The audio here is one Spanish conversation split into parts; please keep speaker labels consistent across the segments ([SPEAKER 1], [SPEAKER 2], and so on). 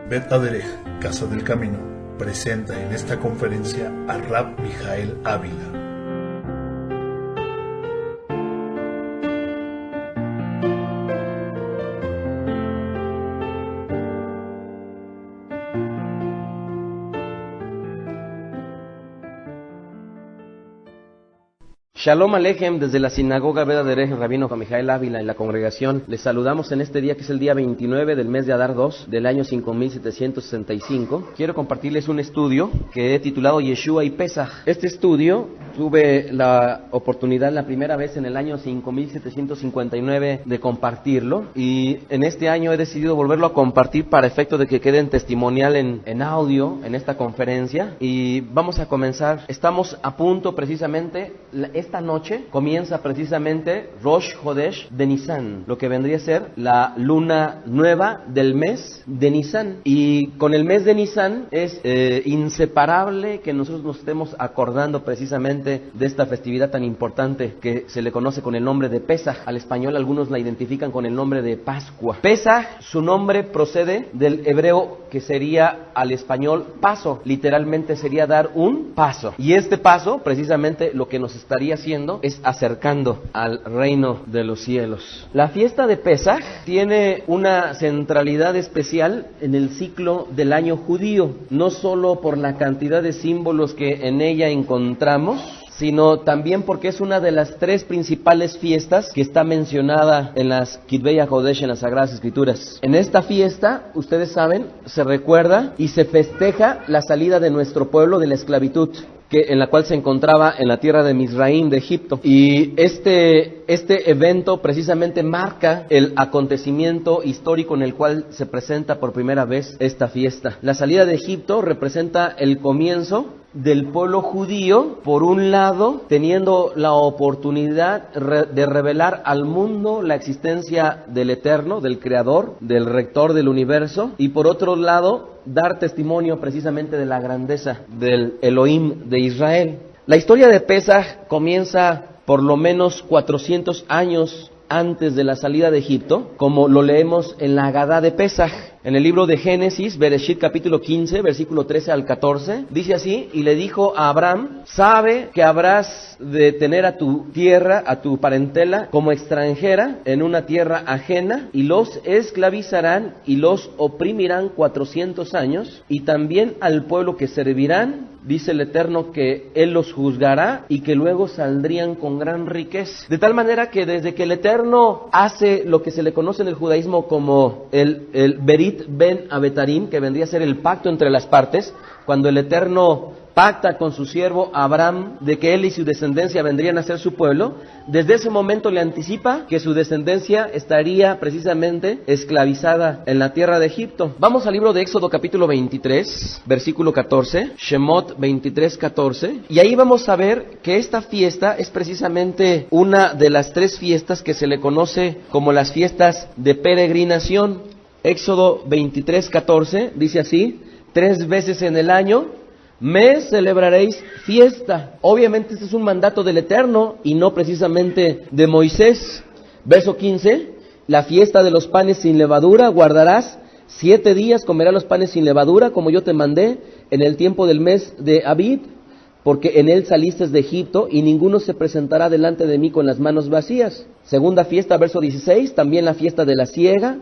[SPEAKER 1] Bet Aderech, Casa del Camino, presenta en esta conferencia a Rab Mijael Ávila.
[SPEAKER 2] Shalom Alejem, desde la sinagoga Bet Aderech, Rabino Mijael Ávila, en la congregación. Les saludamos en este día que es el día 29 del mes de Adar 2 del año 5765. Quiero compartirles un estudio que he titulado Yeshua y Pesach. Este estudio tuve la oportunidad la primera vez en el año 5759 de compartirlo, y en este año he decidido volverlo a compartir para efecto de que quede en testimonial en audio en esta conferencia. Y vamos a comenzar. Estamos a punto precisamente, esta noche comienza precisamente Rosh Hodesh de Nisan, lo que vendría a ser la luna nueva del mes de Nisan. Y con el mes de Nisan es inseparable que nosotros nos estemos acordando precisamente de esta festividad tan importante que se le conoce con el nombre de Pesach. Al español algunos la identifican con el nombre de Pascua. Pesach, su nombre procede del hebreo que sería al español paso, literalmente sería dar un paso. Y este paso precisamente lo que nos estaría haciendo es acercando al reino de los cielos. La fiesta de Pesach tiene una centralidad especial en el ciclo del año judío, no solo por la cantidad de símbolos que en ella encontramos, sino también porque es una de las tres principales fiestas que está mencionada en las Kitvei HaKodesh, en las Sagradas Escrituras. En esta fiesta, ustedes saben, se recuerda y se festeja la salida de nuestro pueblo de la esclavitud, en la cual se encontraba en la tierra de Misraim, de Egipto. Y este evento precisamente marca el acontecimiento histórico en el cual se presenta por primera vez esta fiesta. La salida de Egipto representa el comienzo del pueblo judío, por un lado, teniendo la oportunidad de revelar al mundo la existencia del Eterno, del Creador, del Rector del universo, y por otro lado, dar testimonio precisamente de la grandeza del Elohim de Israel. La historia de Pesach comienza por lo menos 400 años antes de la salida de Egipto, como lo leemos en la Agadá de Pesach. En el libro de Génesis, Bereshit capítulo 15, versículo 13 al 14, dice así: y le dijo a Abraham, sabe que habrás de tener a tu tierra, a tu parentela, como extranjera en una tierra ajena, y los esclavizarán y los oprimirán 400 años, y también al pueblo que servirán, dice el Eterno, que Él los juzgará y que luego saldrían con gran riqueza. De tal manera que desde que el Eterno hace lo que se le conoce en el judaísmo como el Berit Ben Abetarim, que vendría a ser el pacto entre las partes, cuando el Eterno pacta con su siervo Abraham de que él y su descendencia vendrían a ser su pueblo, desde ese momento le anticipa que su descendencia estaría precisamente esclavizada en la tierra de Egipto. Vamos al libro de Éxodo capítulo 23, versículo 14, Shemot 23, 14, y ahí vamos a ver que esta fiesta es precisamente una de las tres fiestas que se le conoce como las fiestas de peregrinación. Éxodo 23, 14 dice así: 3 veces en el año me celebraréis fiesta. Obviamente este es un mandato del Eterno y no precisamente de Moisés. Verso 15, la fiesta de los panes sin levadura guardarás 7 días, comerás los panes sin levadura, como yo te mandé en el tiempo del mes de Abib, porque en él saliste de Egipto, y ninguno se presentará delante de mí con las manos vacías. Segunda fiesta, verso 16, también la fiesta de la siega,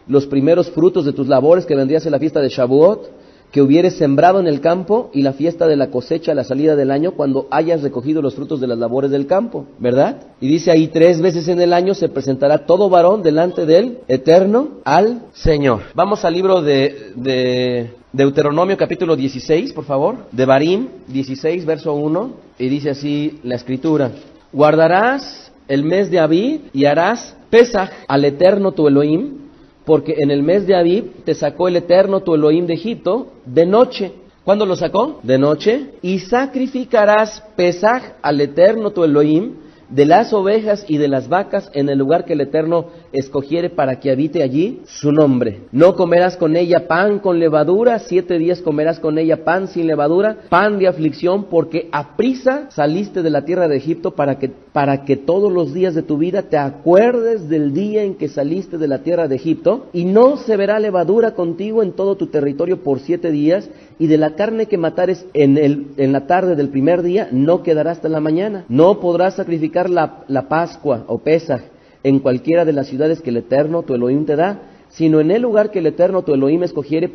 [SPEAKER 2] los primeros frutos de tus labores, que vendría a ser la fiesta de Shavuot, que hubieres sembrado en el campo, y la fiesta de la cosecha a la salida del año, cuando hayas recogido los frutos de las labores del campo, ¿verdad? Y dice ahí: 3 veces en el año se presentará todo varón delante del Eterno al Señor. Vamos al libro de Deuteronomio capítulo 16, por favor. Devarim 16, verso 1, y dice así la escritura: guardarás el mes de Abib y harás Pesach al Eterno tu Elohim, porque en el mes de Abib te sacó el Eterno tu Elohim de Egipto de noche. ¿Cuándo lo sacó? De noche. Y sacrificarás Pesach al Eterno tu Elohim de las ovejas y de las vacas en el lugar que el Eterno escogiere para que habite allí su nombre. No comerás con ella pan con levadura, 7 días comerás con ella pan sin levadura, pan de aflicción, porque aprisa saliste de la tierra de Egipto para que todos los días de tu vida te acuerdes del día en que saliste de la tierra de Egipto, y no se verá levadura contigo en todo tu territorio por 7 días, y de la carne que matares en la tarde del primer día no quedará hasta la mañana. No podrás sacrificar la Pascua o Pesaj en cualquiera de las ciudades que el Eterno tu Elohim te da, sino en el lugar que el Eterno tu Elohim escogiere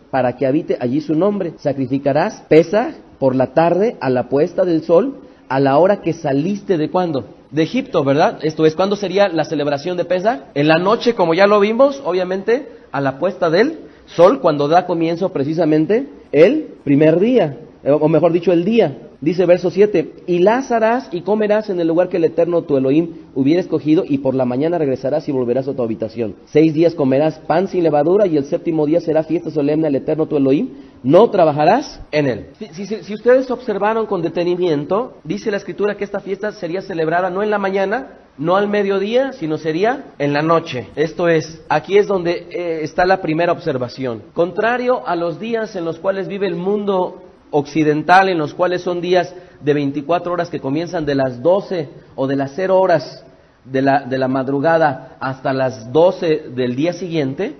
[SPEAKER 2] para que habite allí su nombre. Sacrificarás Pesaj por la tarde a la puesta del sol, a la hora que saliste de ¿cuándo? De Egipto, ¿verdad? Esto es, ¿cuándo sería la celebración de Pesaj? En la noche, como ya lo vimos, obviamente, a la puesta del sol, cuando da comienzo precisamente el primer día, o mejor dicho, el día. Dice verso 7, y las harás y comerás en el lugar que el Eterno tu Elohim hubiera escogido, y por la mañana regresarás y volverás a tu habitación. 6 días comerás pan sin levadura, y el 7º día será fiesta solemne al Eterno tu Elohim, no trabajarás en él. Si ustedes observaron con detenimiento, dice la Escritura que esta fiesta sería celebrada no en la mañana, no al mediodía, sino sería en la noche. Esto es, aquí es donde está la primera observación. Contrario a los días en los cuales vive el mundo occidental, en los cuales son días de 24 horas que comienzan de las 12 o de las 0 horas de la madrugada hasta las 12 del día siguiente,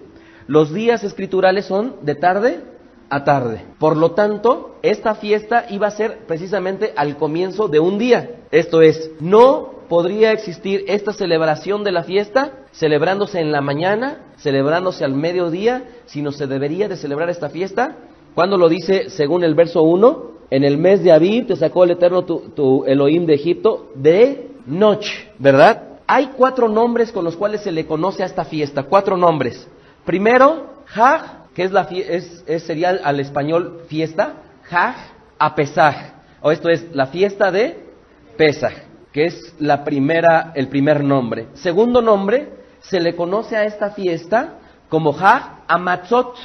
[SPEAKER 2] los días escriturales son de tarde a tarde. Por lo tanto, esta fiesta iba a ser precisamente al comienzo de un día. Esto es, no podría existir esta celebración de la fiesta celebrándose en la mañana, celebrándose al mediodía, sino se debería de celebrar esta fiesta. Cuando lo dice según el verso 1, en el mes de Abib te sacó el Eterno tu Elohim de Egipto de noche, ¿verdad? Hay 4 nombres con los cuales se le conoce a esta fiesta, 4 nombres. Primero, Haj, que sería al español fiesta, Haj a Pesaj, o esto es la fiesta de Pesaj, que es el primer nombre. Segundo nombre, se le conoce a esta fiesta como Haj a Matzot,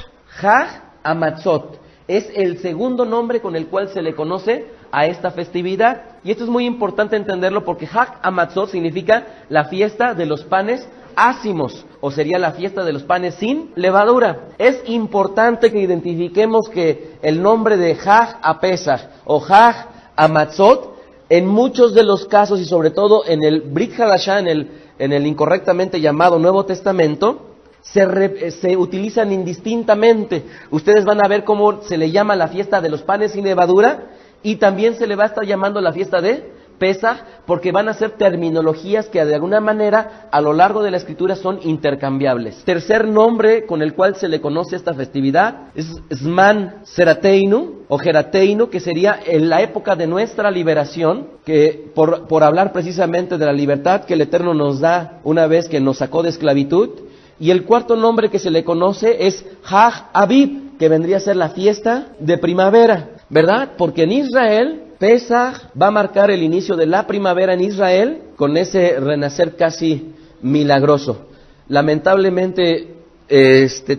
[SPEAKER 2] Haj a Matzot. Es el segundo nombre con el cual se le conoce a esta festividad. Y esto es muy importante entenderlo porque Hag HaMatzot significa la fiesta de los panes ácimos, o sería la fiesta de los panes sin levadura. Es importante que identifiquemos que el nombre de Hag HaPesach o Hag HaMatzot, en muchos de los casos y sobre todo en el Brit Hadashah, en el incorrectamente llamado Nuevo Testamento, se utilizan indistintamente. Ustedes van a ver cómo se le llama la fiesta de los panes sin levadura y también se le va a estar llamando la fiesta de Pesaj, porque van a ser terminologías que de alguna manera a lo largo de la escritura son intercambiables. Tercer nombre con el cual se le conoce esta festividad es Zman Serateinu o Gerateinu, que sería en la época de nuestra liberación, que por hablar precisamente de la libertad que el Eterno nos da una vez que nos sacó de esclavitud. Y el cuarto nombre que se le conoce es Hag Abib, que vendría a ser la fiesta de primavera, ¿verdad? Porque en Israel, Pesaj va a marcar el inicio de la primavera en Israel con ese renacer casi milagroso. Lamentablemente,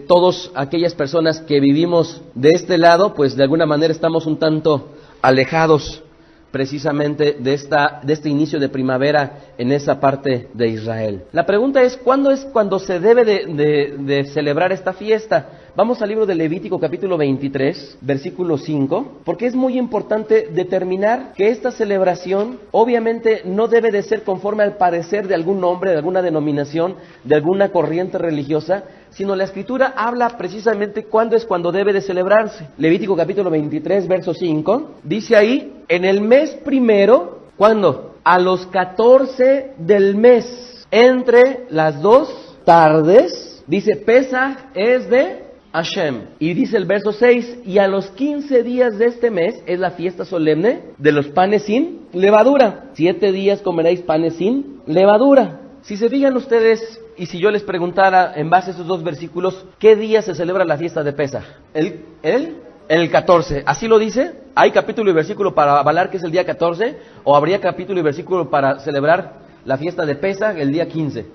[SPEAKER 2] todas aquellas personas que vivimos de este lado, pues de alguna manera estamos un tanto alejados precisamente de este inicio de primavera en esa parte de Israel. La pregunta es, ¿cuándo se debe de celebrar esta fiesta? Vamos al libro de Levítico capítulo 23, versículo 5, porque es muy importante determinar que esta celebración obviamente no debe de ser conforme al parecer de algún hombre, de alguna denominación, de alguna corriente religiosa, sino la Escritura habla precisamente cuándo debe de celebrarse. Levítico capítulo 23, verso 5, dice ahí, en el mes primero, ¿cuándo? A los 14 del mes, entre las 2 tardes, dice, Pesaj es de Hashem. Y dice el verso 6, y a los 15 días de este mes es la fiesta solemne de los panes sin levadura. 7 días comeréis panes sin levadura. Si se fijan ustedes, y si yo les preguntara en base a esos 2 versículos, ¿qué día se celebra la fiesta de Pesaj? El 14, ¿así lo dice? ¿Hay capítulo y versículo para avalar que es el día 14? ¿O habría capítulo y versículo para celebrar la fiesta de Pesaj el día 15?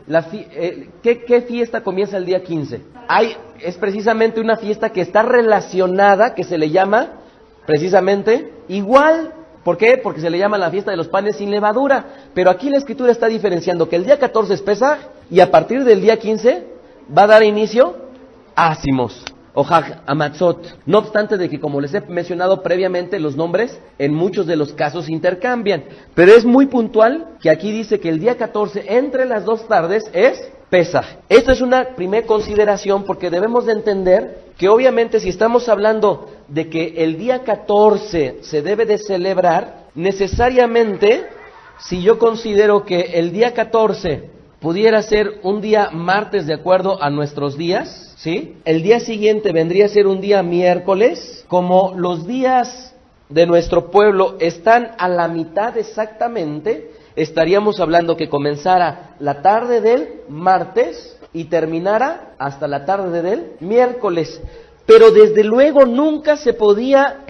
[SPEAKER 2] ¿Qué fiesta comienza el día 15? Es precisamente una fiesta que está relacionada, que se le llama precisamente igual ¿Por qué? Porque se le llama la fiesta de los panes sin levadura. Pero aquí la Escritura está diferenciando que el día 14 es Pesaj y a partir del día 15 va a dar inicio a Ácimos o Hag Hamatzot. No obstante de que, como les he mencionado previamente, los nombres en muchos de los casos intercambian. Pero es muy puntual que aquí dice que el día 14 entre las 2 tardes es Pesaj. Esto es una primera consideración porque debemos de entender que obviamente si estamos hablando de que el día 14 se debe de celebrar, necesariamente si yo considero que el día 14 pudiera ser un día martes de acuerdo a nuestros días, ¿sí? El día siguiente vendría a ser un día miércoles, como los días de nuestro pueblo están a la mitad exactamente, estaríamos hablando que comenzara la tarde del martes y terminara hasta la tarde del miércoles. Pero desde luego nunca se podría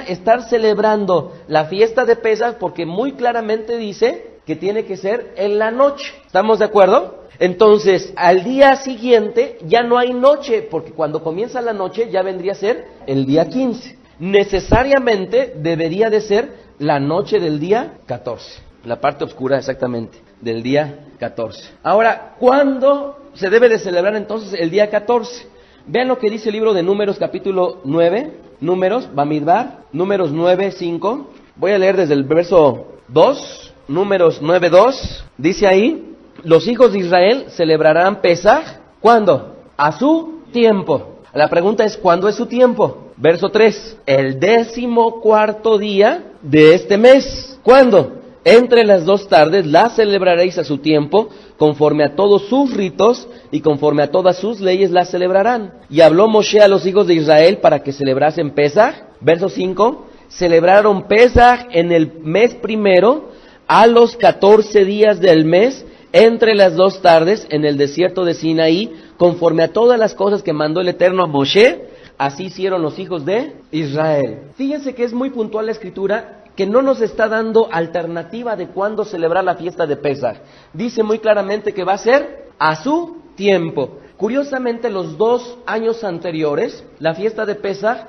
[SPEAKER 2] estar celebrando la fiesta de Pesaj porque muy claramente dice que tiene que ser en la noche. ¿Estamos de acuerdo? Entonces, al día siguiente ya no hay noche, porque cuando comienza la noche ya vendría a ser el día 15. Necesariamente debería de ser la noche del día 14, la parte oscura exactamente del día 14. Ahora, ¿cuándo se debe de celebrar entonces el día 14? Vean lo que dice el libro de Números capítulo 9, Números, Bamidbar, Números 9, 5. Voy a leer desde el verso 2. Números 9:2, dice ahí, los hijos de Israel celebrarán Pesaj, ¿cuándo? A su tiempo. La pregunta es, ¿cuándo es su tiempo? Verso 3, el 14º día de este mes. ¿Cuándo? Entre las 2 tardes la celebraréis a su tiempo, conforme a todos sus ritos y conforme a todas sus leyes la celebrarán. Y habló Moshe a los hijos de Israel para que celebrasen Pesaj. Verso 5, celebraron Pesaj en el mes primero, a los 14 días del mes, entre las 2 tardes, en el desierto de Sinaí, conforme a todas las cosas que mandó el Eterno a Moshe, así hicieron los hijos de Israel. Fíjense que es muy puntual la Escritura, que no nos está dando alternativa de cuándo celebrar la fiesta de Pesaj. Dice muy claramente que va a ser a su tiempo. Curiosamente, los 2 años anteriores, la fiesta de Pesaj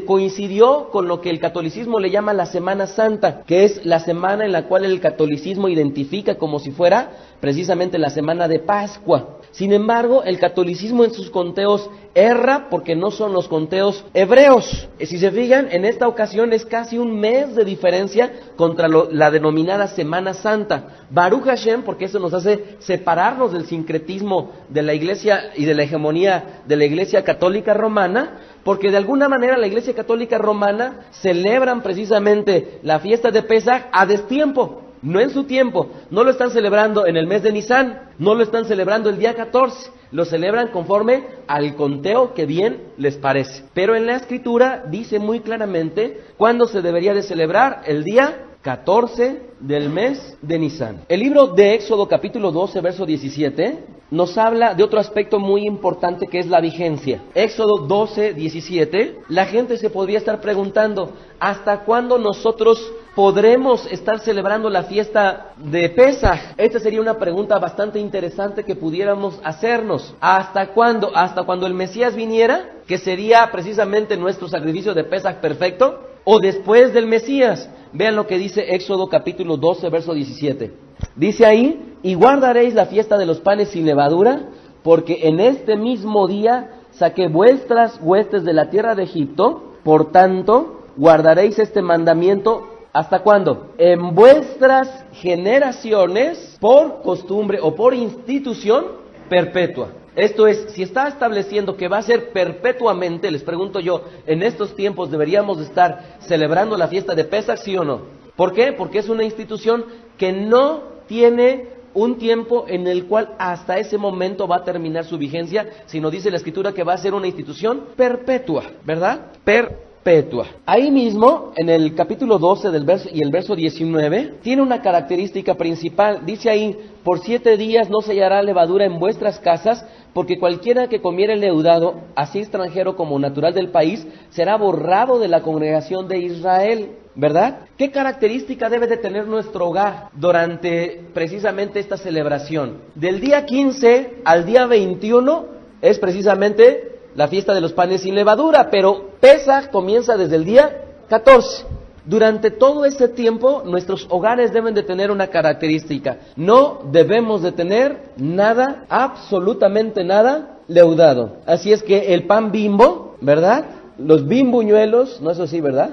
[SPEAKER 2] coincidió con lo que el catolicismo le llama la Semana Santa, que es la semana en la cual el catolicismo identifica como si fuera precisamente la semana de Pascua. Sin embargo, el catolicismo en sus conteos erra porque no son los conteos hebreos. Si se fijan, en esta ocasión es casi un mes de diferencia contra la denominada Semana Santa. Baruch Hashem, porque eso nos hace separarnos del sincretismo de la Iglesia y de la hegemonía de la Iglesia Católica Romana, porque de alguna manera la Iglesia Católica Romana celebran precisamente la fiesta de Pesaj a destiempo. No en su tiempo, no lo están celebrando en el mes de Nisan, no lo están celebrando el día 14, lo celebran conforme al conteo que bien les parece. Pero en la Escritura dice muy claramente cuándo se debería de celebrar el día 14 del mes de Nisan. El libro de Éxodo capítulo 12, verso 17, nos habla de otro aspecto muy importante que es la vigencia. Éxodo 12, 17, la gente se podría estar preguntando, ¿hasta cuándo nosotros podremos estar celebrando la fiesta de Pesaj? Esta sería una pregunta bastante interesante que pudiéramos hacernos. ¿Hasta cuándo? ¿Hasta cuando el Mesías viniera? Que sería precisamente nuestro sacrificio de Pesaj perfecto. ¿O después del Mesías? Vean lo que dice Éxodo capítulo 12, verso 17. Dice ahí, y guardaréis la fiesta de los panes sin levadura, porque en este mismo día saqué vuestras huestes de la tierra de Egipto, por tanto, guardaréis este mandamiento. ¿Hasta cuándo? En vuestras generaciones, por costumbre o por institución perpetua. Esto es, si está estableciendo que va a ser perpetuamente, les pregunto yo, en estos tiempos deberíamos estar celebrando la fiesta de Pesaj, ¿sí o no? ¿Por qué? Porque es una institución que no tiene un tiempo en el cual hasta ese momento va a terminar su vigencia, sino dice la Escritura que va a ser una institución perpetua, ¿verdad? Perpetua. Ahí mismo, en el capítulo 12 del verso y el verso 19, tiene una característica principal. Dice ahí, por 7 días no se hallará levadura en vuestras casas, porque cualquiera que comiere leudado, así extranjero como natural del país, será borrado de la congregación de Israel. ¿Verdad? ¿Qué característica debe de tener nuestro hogar durante precisamente esta celebración? Del día 15 al día 21 es precisamente la fiesta de los panes sin levadura, pero Pesaj comienza desde el día 14. Durante todo ese tiempo, nuestros hogares deben de tener una característica. No debemos de tener nada, absolutamente nada, leudado. Así es que el pan Bimbo, ¿verdad? Los bimbuñuelos, no es así, ¿verdad?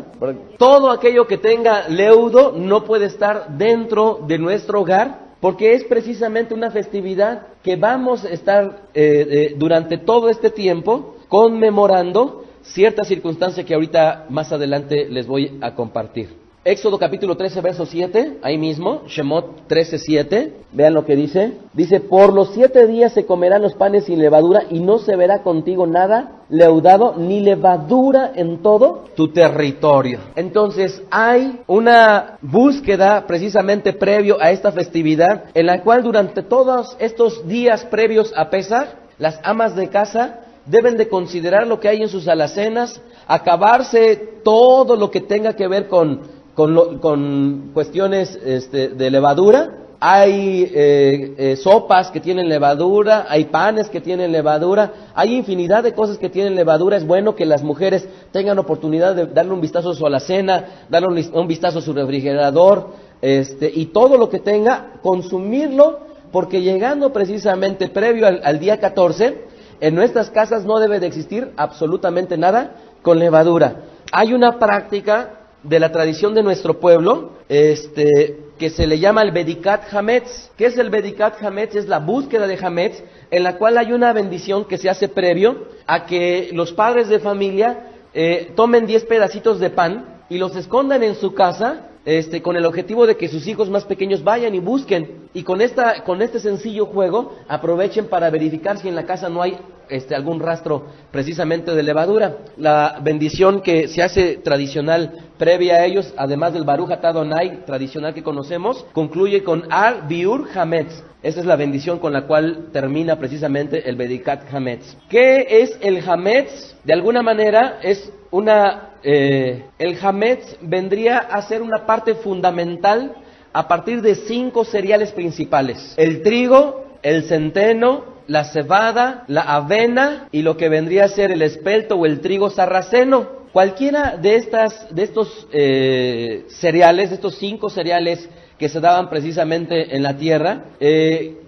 [SPEAKER 2] Todo aquello que tenga leudo no puede estar dentro de nuestro hogar, porque es precisamente una festividad que vamos a estar durante todo este tiempo conmemorando cierta circunstancia que ahorita más adelante les voy a compartir. Éxodo capítulo 13, verso 7, ahí mismo, Shemot 13, 7, vean lo que dice. Dice, por los 7 días se comerán los panes sin levadura y no se verá contigo nada leudado ni levadura en todo tu territorio. Entonces hay una búsqueda precisamente previo a esta festividad en la cual durante todos estos días previos a Pesaj, las amas de casa deben de considerar lo que hay en sus alacenas, acabarse todo lo que tenga que ver con cuestiones de levadura. Hay sopas que tienen levadura, hay panes que tienen levadura, hay infinidad de cosas que tienen levadura. Es bueno que las mujeres tengan oportunidad de darle un vistazo a su alacena, darle un vistazo a su refrigerador, y todo lo que tenga, consumirlo, porque llegando precisamente previo al día 14, en nuestras casas no debe de existir absolutamente nada con levadura. Hay una práctica de la tradición de nuestro pueblo, que se le llama el Bedikat Hametz. ¿Qué es el Bedikat Hametz? Es la búsqueda de Hametz, en la cual hay una bendición que se hace previo a que los padres de familia tomen 10 pedacitos de pan y los escondan en su casa, con el objetivo de que sus hijos más pequeños vayan y busquen, y con este sencillo juego aprovechen para verificar si en la casa no hay algún rastro precisamente de levadura. La bendición que se hace tradicional previa a ellos, además del Baruch Atah Adonai tradicional que conocemos, concluye con Al Biur Hametz. Esa es la bendición con la cual termina precisamente el Bedikat Hametz. ¿Qué es el Hametz? De alguna manera es el Hametz vendría a ser una parte fundamental a partir de 5 cereales principales: el trigo, el centeno, la cebada, la avena y lo que vendría a ser el espelto o el trigo sarraceno. Cualquiera de estos cereales, de estos 5 cereales que se daban precisamente en la tierra,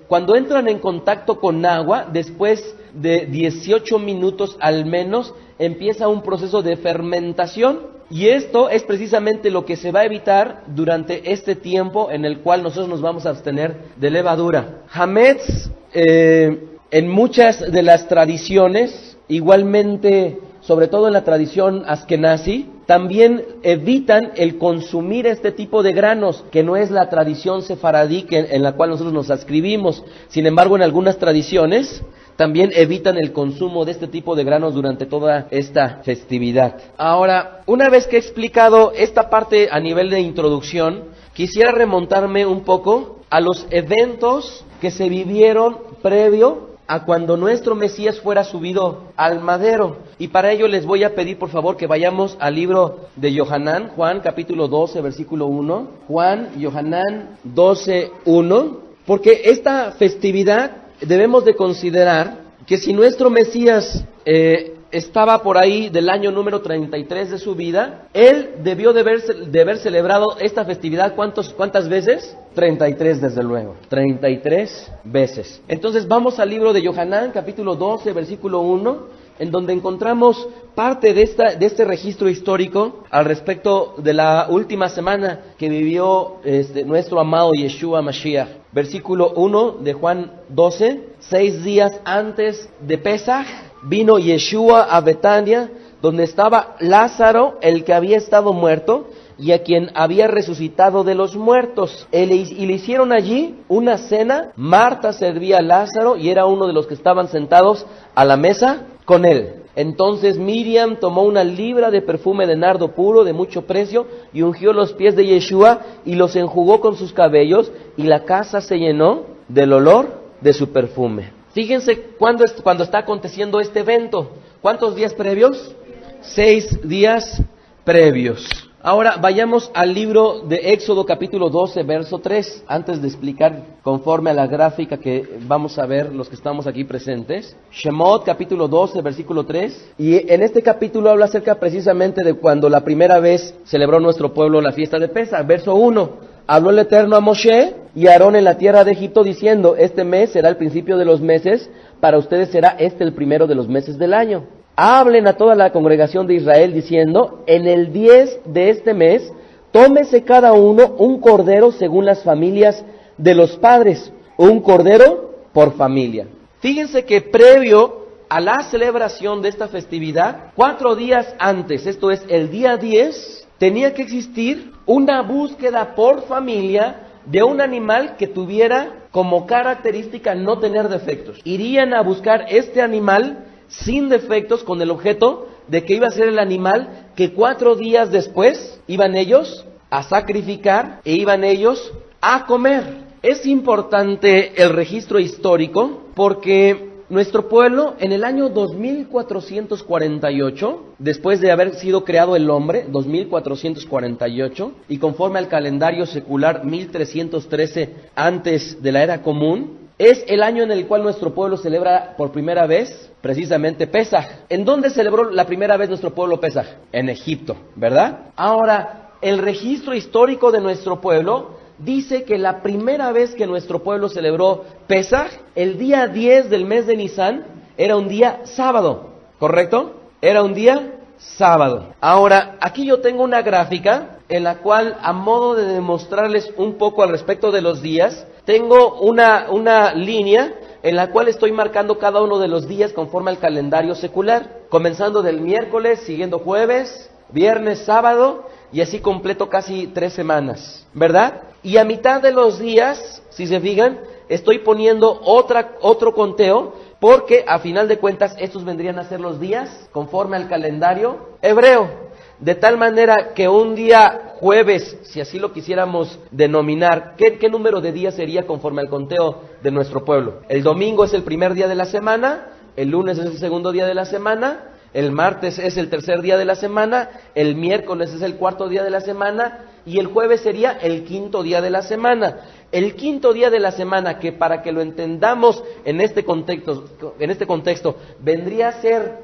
[SPEAKER 2] cuando entran en contacto con agua, después de 18 minutos al menos, empieza un proceso de fermentación. Y esto es precisamente lo que se va a evitar durante este tiempo en el cual nosotros nos vamos a abstener de levadura. Hametz, en muchas de las tradiciones, igualmente, sobre todo en la tradición askenazi, también evitan el consumir este tipo de granos, que no es la tradición sefaradí en la cual nosotros nos adscribimos. Sin embargo, en algunas tradiciones también evitan el consumo de este tipo de granos durante toda esta festividad. Ahora, una vez que he explicado esta parte a nivel de introducción, quisiera remontarme un poco a los eventos que se vivieron previo a cuando nuestro Mesías fuera subido al madero. Y para ello les voy a pedir por favor que vayamos al libro de Yohanan, Juan capítulo 12, versículo 1. Yohanan 12, 1. Porque esta festividad debemos de considerar que si nuestro Mesías estaba por ahí del año número 33 de su vida, él debió de haber celebrado esta festividad ¿cuántas veces? 33 desde luego, 33 veces. Entonces vamos al libro de Yohanan, capítulo 12, versículo 1, en donde encontramos parte de este registro histórico al respecto de la última semana que vivió nuestro amado Yeshua Mashiach. Versículo 1 de Juan 12, 6 días antes de Pesaj, vino Yeshua a Betania, donde estaba Lázaro, el que había estado muerto, y a quien había resucitado de los muertos. Y le hicieron allí una cena. Marta servía a Lázaro y era uno de los que estaban sentados a la mesa con él. Entonces Miriam tomó una libra de perfume de nardo puro de mucho precio y ungió los pies de Yeshua y los enjugó con sus cabellos, y la casa se llenó del olor de su perfume. Fíjense cuando está aconteciendo este evento. ¿Cuántos días previos? 6 días previos. Ahora vayamos al libro de Éxodo capítulo 12, verso 3, antes de explicar conforme a la gráfica que vamos a ver los que estamos aquí presentes. Shemot capítulo 12, versículo 3, y en este capítulo habla acerca precisamente de cuando la primera vez celebró nuestro pueblo la fiesta de Pesaj. Verso 1, habló el Eterno a Moshe y a Aarón en la tierra de Egipto diciendo, este mes será el principio de los meses, para ustedes será este el primero de los meses del año. Hablen a toda la congregación de Israel diciendo, en el 10 de este mes, tómese cada uno un cordero según las familias de los padres, un cordero por familia. Fíjense que previo a la celebración de esta festividad, 4 días antes, esto es el día 10, tenía que existir una búsqueda por familia de un animal que tuviera como característica no tener defectos. Irían a buscar este animal sin defectos, con el objeto de que iba a ser el animal que 4 días después iban ellos a sacrificar e iban ellos a comer. Es importante el registro histórico porque nuestro pueblo en el año 2448, después de haber sido creado el hombre, 2448, y conforme al calendario secular 1313 antes de la era común, es el año en el cual nuestro pueblo celebra por primera vez, precisamente, Pesaj. ¿En dónde celebró la primera vez nuestro pueblo Pesaj? En Egipto, ¿verdad? Ahora, el registro histórico de nuestro pueblo dice que la primera vez que nuestro pueblo celebró Pesaj, el día 10 del mes de Nisan, era un día sábado, ¿correcto? Era un día sábado. Ahora, aquí yo tengo una gráfica en la cual, a modo de demostrarles un poco al respecto de los días, tengo una línea en la cual estoy marcando cada uno de los días conforme al calendario secular, comenzando del miércoles, siguiendo jueves, viernes, sábado, y así completo casi 3 semanas, ¿verdad? Y a mitad de los días, si se fijan, estoy poniendo otro conteo, porque a final de cuentas estos vendrían a ser los días conforme al calendario hebreo. De tal manera que un día jueves, si así lo quisiéramos denominar, ¿qué número de días sería conforme al conteo de nuestro pueblo? El domingo es el primer día de la semana, el lunes es el segundo día de la semana, el martes es el tercer día de la semana, el miércoles es el cuarto día de la semana y el jueves sería el quinto día de la semana. El quinto día de la semana, que para que lo entendamos en este contexto vendría a ser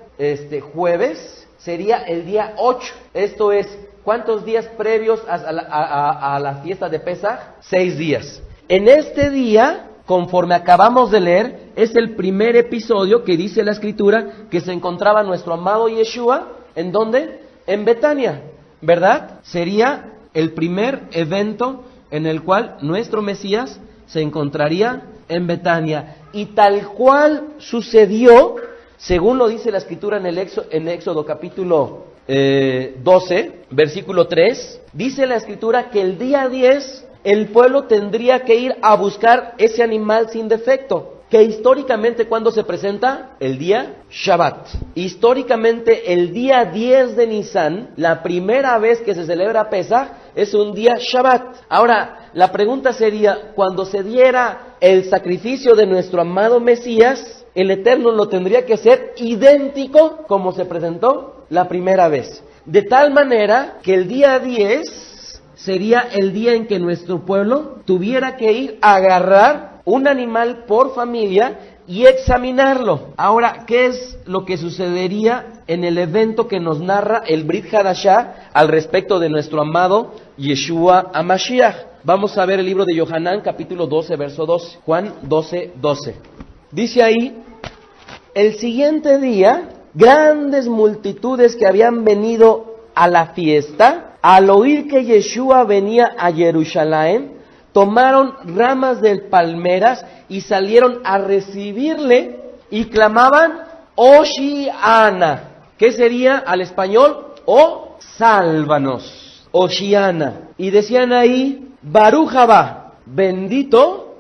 [SPEAKER 2] jueves, sería el día 8. Esto es, ¿cuántos días previos a la fiesta de Pesaj? 6 días. En este día, conforme acabamos de leer, es el primer episodio que dice la Escritura que se encontraba nuestro amado Yeshua. ¿En dónde? En Betania, ¿verdad? Sería el primer evento en el cual nuestro Mesías se encontraría en Betania. Y tal cual sucedió, según lo dice la Escritura en Éxodo capítulo 12, versículo 3, dice la Escritura que el día 10 el pueblo tendría que ir a buscar ese animal sin defecto, que históricamente, ¿cuándo se presenta? El día Shabbat. Históricamente, el día 10 de Nisan, la primera vez que se celebra Pesaj, es un día Shabbat. Ahora, la pregunta sería, cuando se diera el sacrificio de nuestro amado Mesías, el Eterno lo tendría que hacer idéntico como se presentó la primera vez. De tal manera que el día 10 sería el día en que nuestro pueblo tuviera que ir a agarrar un animal por familia y examinarlo. Ahora, ¿qué es lo que sucedería en el evento que nos narra el Brit Hadashah al respecto de nuestro amado Yeshua HaMashiach? Vamos a ver el libro de Yohanan, capítulo 12, verso 12. Juan 12, 12. Dice ahí, el siguiente día, grandes multitudes que habían venido a la fiesta, al oír que Yeshua venía a Jerusalén, tomaron ramas de palmeras y salieron a recibirle y clamaban, Hoshiana. ¿Qué sería al español? O sálvanos. Hoshiana. Y decían ahí, Baruch Haba, bendito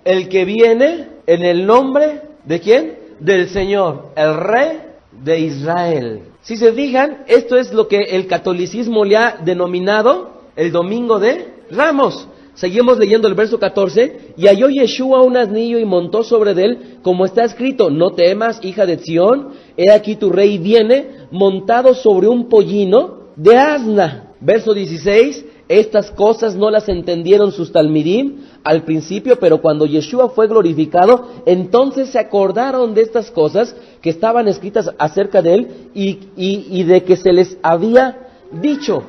[SPEAKER 2] el que viene en el nombre de ¿quién? Del Señor, el Rey de Israel. Si se fijan, esto es lo que el catolicismo le ha denominado el Domingo de Ramos. Seguimos leyendo el verso 14. Y halló Yeshua un asnillo y montó sobre él, como está escrito, no temas, hija de Sión, he aquí tu rey viene, montado sobre un pollino de asna. Verso 16, estas cosas no las entendieron sus talmidim al principio, pero cuando Yeshua fue glorificado, entonces se acordaron de estas cosas que estaban escritas acerca de él y de que se les había dicho.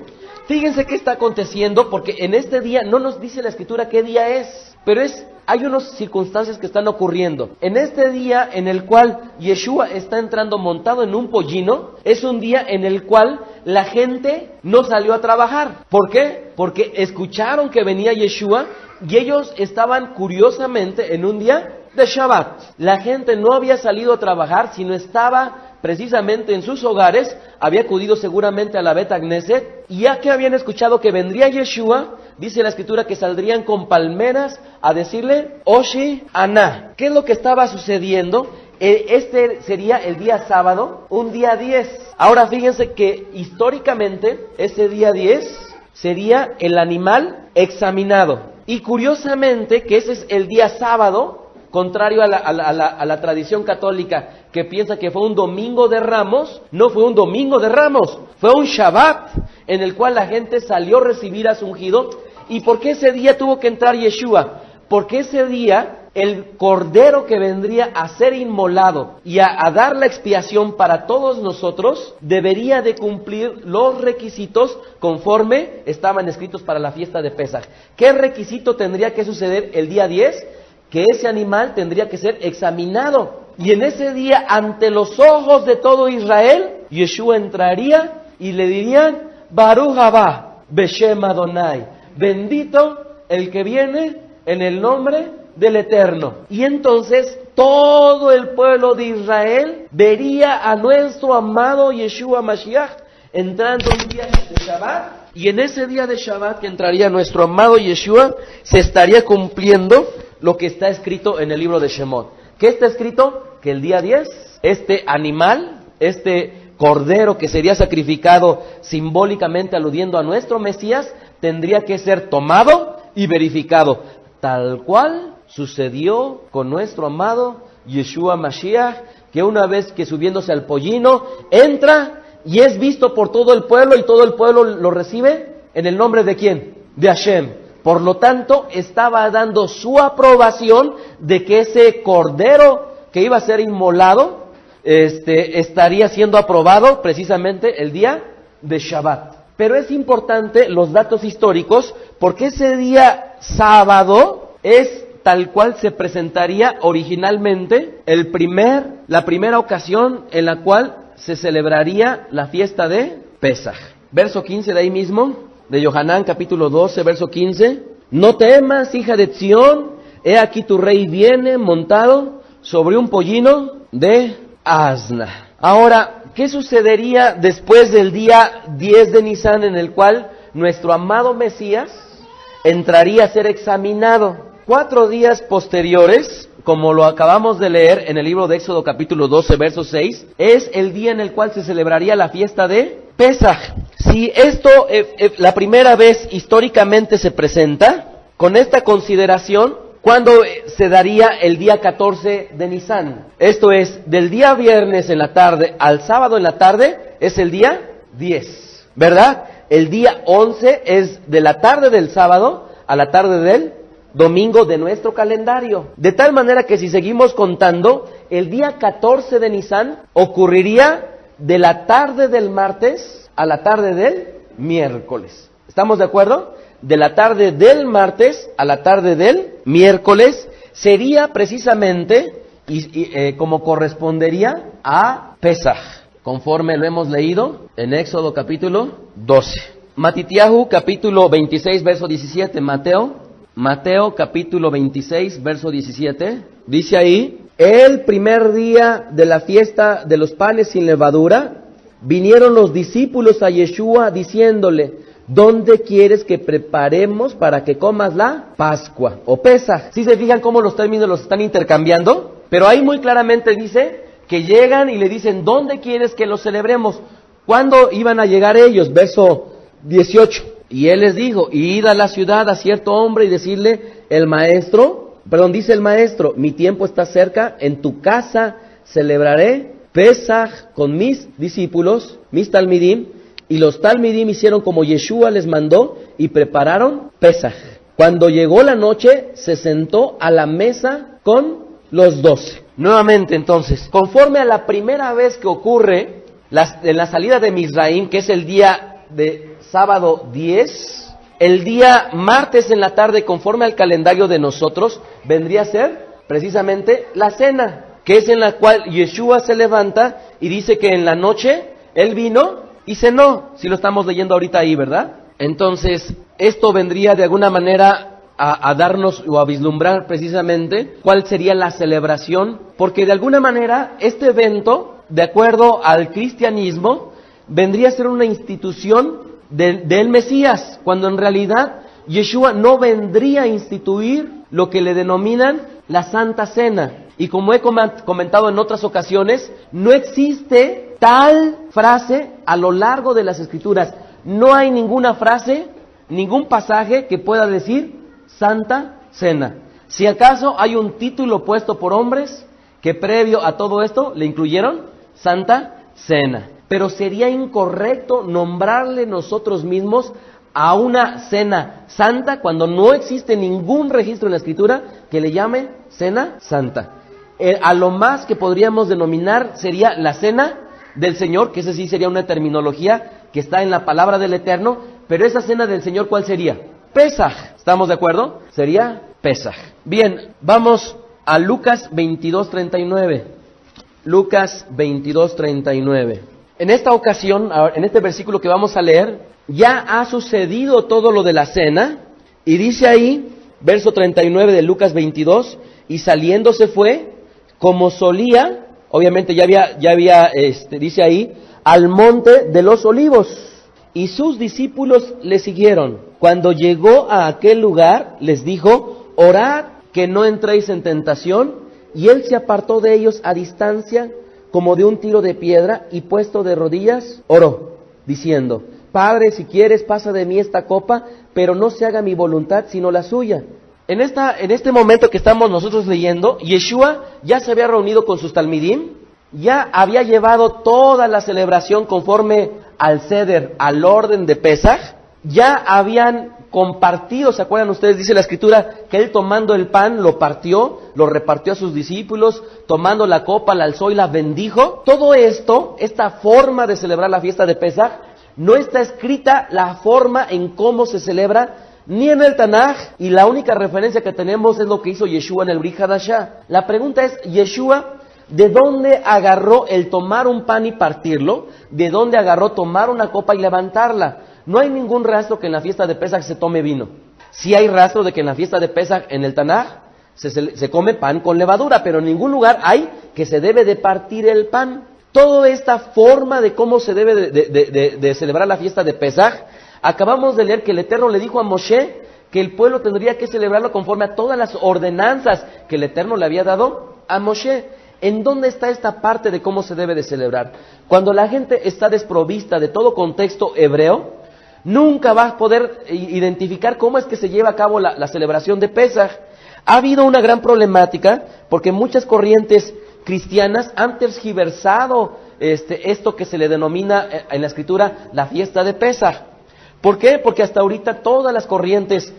[SPEAKER 2] Fíjense qué está aconteciendo, porque en este día no nos dice la Escritura qué día es, pero hay unas circunstancias que están ocurriendo. En este día en el cual Yeshua está entrando montado en un pollino, es un día en el cual la gente no salió a trabajar. ¿Por qué? Porque escucharon que venía Yeshua y ellos estaban curiosamente en un día de Shabbat. La gente no había salido a trabajar, sino estaba precisamente en sus hogares, había acudido seguramente a la Bet Knesset, y ya que habían escuchado que vendría Yeshua, dice la Escritura que saldrían con palmeras a decirle, Oshi Aná. ¿Qué es lo que estaba sucediendo? Este sería el día sábado, un día 10. Ahora fíjense que históricamente ese día 10 sería el animal examinado. Y curiosamente que ese es el día sábado, contrario a la tradición católica que piensa que fue un domingo de Ramos. No fue un domingo de Ramos, fue un Shabbat en el cual la gente salió a recibir a su ungido. ¿Y por qué ese día tuvo que entrar Yeshua? Porque ese día el cordero que vendría a ser inmolado y a dar la expiación para todos nosotros debería de cumplir los requisitos conforme estaban escritos para la fiesta de Pesaj. ¿Qué requisito tendría que suceder el día 10? Que ese animal tendría que ser examinado. Y en ese día, ante los ojos de todo Israel, Yeshua entraría y le dirían, Baruch haba Beshem Adonai, bendito el que viene en el nombre del Eterno. Y entonces todo el pueblo de Israel vería a nuestro amado Yeshua Mashiach entrando un día de Shabbat. Y en ese día de Shabbat que entraría nuestro amado Yeshua, se estaría cumpliendo lo que está escrito en el libro de Shemot. ¿Qué está escrito? Que el día 10, este animal, este cordero que sería sacrificado simbólicamente aludiendo a nuestro Mesías, tendría que ser tomado y verificado, tal cual sucedió con nuestro amado Yeshua Mashiach, que una vez que subiéndose al pollino, entra y es visto por todo el pueblo, y todo el pueblo lo recibe en el nombre de ¿quién? De Hashem. Por lo tanto, estaba dando su aprobación de que ese cordero que iba a ser inmolado, estaría siendo aprobado precisamente el día de Shabbat. Pero es importante los datos históricos, porque ese día sábado es tal cual se presentaría originalmente la primera ocasión en la cual se celebraría la fiesta de Pesaj. Verso 15 de ahí mismo, de Yohanan capítulo 12, verso 15. No temas, hija de Sión, he aquí tu rey viene montado sobre un pollino de asna. Ahora, ¿qué sucedería después del día 10 de Nisan, en el cual nuestro amado Mesías entraría a ser examinado? 4 días posteriores, como lo acabamos de leer en el libro de Éxodo capítulo 12, verso 6, es el día en el cual se celebraría la fiesta de Pesaj. Si esto la primera vez históricamente se presenta, con esta consideración, ¿cuándo se daría el día 14 de Nisan? Esto es, del día viernes en la tarde al sábado en la tarde, es el día 10, ¿verdad? El día 11 es de la tarde del sábado a la tarde del domingo de nuestro calendario. De tal manera que si seguimos contando, el día 14 de Nisan ocurriría de la tarde del martes a la tarde del miércoles. ¿Estamos de acuerdo? De la tarde del martes a la tarde del miércoles sería precisamente como correspondería a Pesaj, conforme lo hemos leído en Éxodo capítulo 12. Matitiahu capítulo 26 verso 17, Mateo capítulo 26 verso 17, dice ahí, el primer día de la fiesta de los panes sin levadura, vinieron los discípulos a Yeshua diciéndole, ¿dónde quieres que preparemos para que comas la Pascua o Pesaj? ¿Sí se fijan cómo los términos los están intercambiando? Pero ahí muy claramente dice que llegan y le dicen, ¿dónde quieres que lo celebremos? ¿Cuándo iban a llegar ellos? Verso 18. Y él les dijo, id a la ciudad a cierto hombre y decirle, dice el maestro, mi tiempo está cerca, en tu casa celebraré Pesaj con mis discípulos, mis talmidim, Y los Talmidim hicieron como Yeshua les mandó y prepararon Pesaj. Cuando llegó la noche, se sentó a la mesa con los 12. Nuevamente entonces, conforme a la primera vez que ocurre en la salida de Mizraim, que es el día de sábado 10, el día martes en la tarde, conforme al calendario de nosotros, vendría a ser precisamente la cena, que es en la cual Yeshua se levanta y dice que en la noche Él vino y cenó, si lo estamos leyendo ahorita ahí, ¿verdad? Entonces, esto vendría de alguna manera a darnos o a vislumbrar precisamente cuál sería la celebración, porque de alguna manera este evento, de acuerdo al cristianismo, vendría a ser una institución del Mesías, cuando en realidad Yeshua no vendría a instituir lo que le denominan la Santa Cena. Y como he comentado en otras ocasiones, no existe tal frase a lo largo de las Escrituras. No hay ninguna frase, ningún pasaje que pueda decir Santa Cena. Si acaso hay un título puesto por hombres que previo a todo esto le incluyeron Santa Cena. Pero sería incorrecto nombrarle nosotros mismos a una cena santa cuando no existe ningún registro en la Escritura que le llame cena santa. A lo más que podríamos denominar sería la cena del Señor, que esa sí sería una terminología que está en la palabra del Eterno, pero esa cena del Señor, ¿cuál sería? Pesaj. ¿Estamos de acuerdo? Sería Pesaj. Bien, vamos a Lucas 22:39. Lucas 22:39. En esta ocasión, en este versículo que vamos a leer, ya ha sucedido todo lo de la cena, y dice ahí, verso 39 de Lucas 22, y saliendo se fue, como solía, obviamente ya había, dice ahí, al monte de los olivos, y sus discípulos le siguieron. Cuando llegó a aquel lugar, les dijo, orad que no entréis en tentación, y él se apartó de ellos a distancia, como de un tiro de piedra, y puesto de rodillas, oró, diciendo, Padre, si quieres, pasa de mí esta copa, pero no se haga mi voluntad, sino la suya. En este momento que estamos nosotros leyendo, Yeshua ya se había reunido con sus talmidim, ya había llevado toda la celebración conforme al Seder, al orden de Pesaj, ya habían compartido, ¿se acuerdan ustedes? Dice la Escritura que él tomando el pan lo partió, lo repartió a sus discípulos, tomando la copa la alzó y la bendijo. Todo esto, esta forma de celebrar la fiesta de Pesaj, no está escrita la forma en cómo se celebra ni en el Tanaj, y la única referencia que tenemos es lo que hizo Yeshua en el Brit Hadashah. La pregunta es, Yeshua, ¿de dónde agarró el tomar un pan y partirlo? ¿De dónde agarró tomar una copa y levantarla? No hay ningún rastro que en la fiesta de Pesaj se tome vino. Sí hay rastro de que en la fiesta de Pesaj, en el Tanaj, se come pan con levadura, pero en ningún lugar hay que se debe de partir el pan. Toda esta forma de cómo se debe de celebrar la fiesta de Pesaj, acabamos de leer que el Eterno le dijo a Moshe que el pueblo tendría que celebrarlo conforme a todas las ordenanzas que el Eterno le había dado a Moshe. ¿En dónde está esta parte de cómo se debe de celebrar? Cuando la gente está desprovista de todo contexto hebreo, nunca va a poder identificar cómo es que se lleva a cabo la celebración de Pesaj. Ha habido una gran problemática porque muchas corrientes cristianas han tergiversado esto que se le denomina en la Escritura la fiesta de Pesaj. ¿Por qué? Porque hasta ahorita todas las corrientes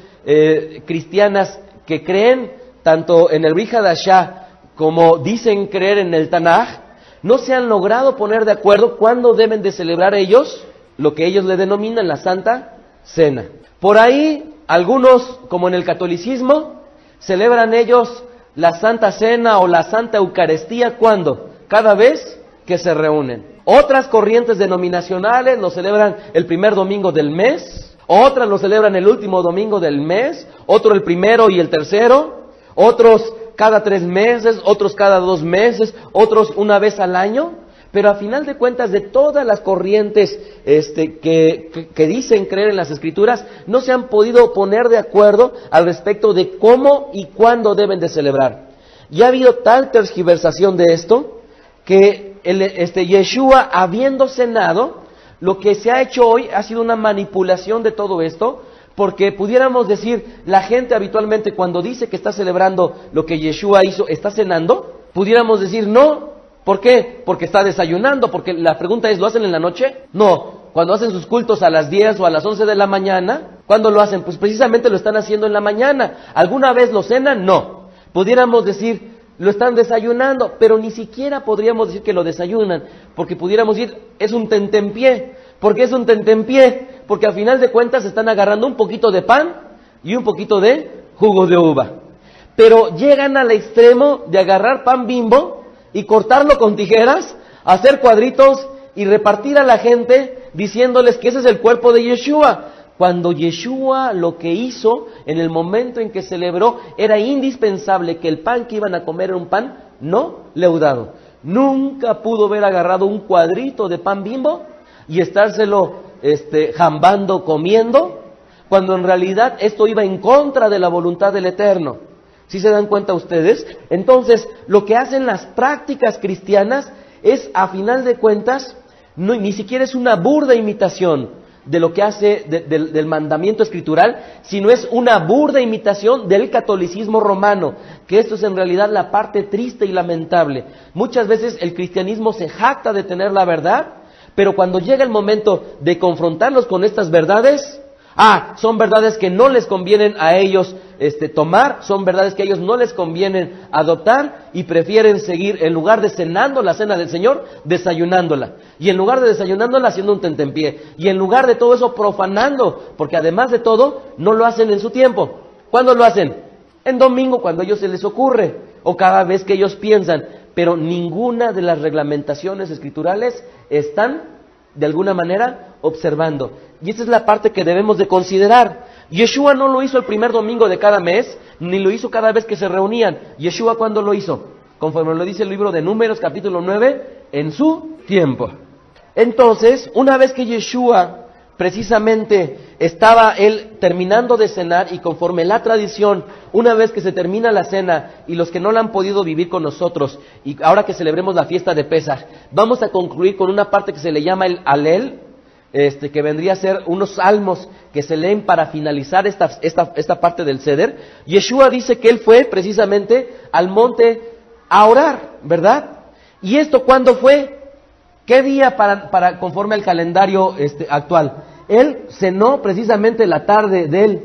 [SPEAKER 2] cristianas que creen tanto en el Brit Hadashah como dicen creer en el Tanaj, no se han logrado poner de acuerdo cuándo deben de celebrar ellos lo que ellos le denominan la Santa Cena. Por ahí, algunos, como en el catolicismo, celebran ellos la Santa Cena o la Santa Eucaristía, ¿cuándo? Cada vez que se reúnen. Otras corrientes denominacionales lo celebran el primer domingo del mes, otras lo celebran el último domingo del mes, otro el primero y el tercero, otros cada 3 meses, otros cada 2 meses, otros una vez al año. Pero a final de cuentas, de todas las corrientes que dicen creer en las Escrituras, no se han podido poner de acuerdo al respecto de cómo y cuándo deben de celebrar. Ya ha habido tal tergiversación de esto, que Yeshua, habiendo cenado, lo que se ha hecho hoy ha sido una manipulación de todo esto, porque pudiéramos decir, la gente habitualmente cuando dice que está celebrando lo que Yeshua hizo, está cenando, pudiéramos decir no. ¿Por qué? Porque está desayunando, porque la pregunta es, ¿lo hacen en la noche? No, cuando hacen sus cultos a las 10 o a las 11 de la mañana, ¿cuándo lo hacen? Pues precisamente lo están haciendo en la mañana. ¿Alguna vez lo cenan? No. Pudiéramos decir, lo están desayunando, pero ni siquiera podríamos decir que lo desayunan, porque pudiéramos decir, es un tentempié. ¿Por qué es un tentempié? Porque al final de cuentas están agarrando un poquito de pan y un poquito de jugo de uva. Pero llegan al extremo de agarrar pan Bimbo y cortarlo con tijeras, hacer cuadritos y repartir a la gente diciéndoles que ese es el cuerpo de Yeshua. Cuando Yeshua lo que hizo en el momento en que celebró, era indispensable que el pan que iban a comer era un pan no leudado. Nunca pudo haber agarrado un cuadrito de pan Bimbo y estárselo jambando, comiendo, cuando en realidad esto iba en contra de la voluntad del Eterno. ¿Sí se dan cuenta ustedes? Entonces, lo que hacen las prácticas cristianas es, a final de cuentas, ni siquiera es una burda imitación de lo que hace del mandamiento escritural, sino es una burda imitación del catolicismo romano, que esto es en realidad la parte triste y lamentable. Muchas veces el cristianismo se jacta de tener la verdad, pero cuando llega el momento de confrontarlos con estas verdades, son verdades que no les convienen a ellos tomar, son verdades que a ellos no les convienen adoptar y prefieren seguir, en lugar de cenando la cena del Señor, desayunándola. Y en lugar de desayunándola, haciendo un tentempié. Y en lugar de todo eso, profanando, porque además de todo, no lo hacen en su tiempo. ¿Cuándo lo hacen? En domingo, cuando a ellos se les ocurre, o cada vez que ellos piensan. Pero ninguna de las reglamentaciones escriturales están, de alguna manera, observando. Y esa es la parte que debemos de considerar. Yeshua no lo hizo el primer domingo de cada mes, ni lo hizo cada vez que se reunían. Yeshua, ¿cuándo lo hizo? Conforme lo dice el libro de Números, capítulo 9, en su tiempo. Entonces, una vez que Yeshua precisamente estaba él terminando de cenar, y conforme la tradición, una vez que se termina la cena, y los que no la han podido vivir con nosotros, y ahora que celebremos la fiesta de Pesaj, vamos a concluir con una parte que se le llama el Alel, que vendría a ser unos salmos que se leen para finalizar esta parte del Seder. Yeshua dice que él fue precisamente al monte a orar, ¿verdad? ¿Y esto cuándo fue? ¿Qué día para conforme al calendario actual? Él cenó precisamente la tarde del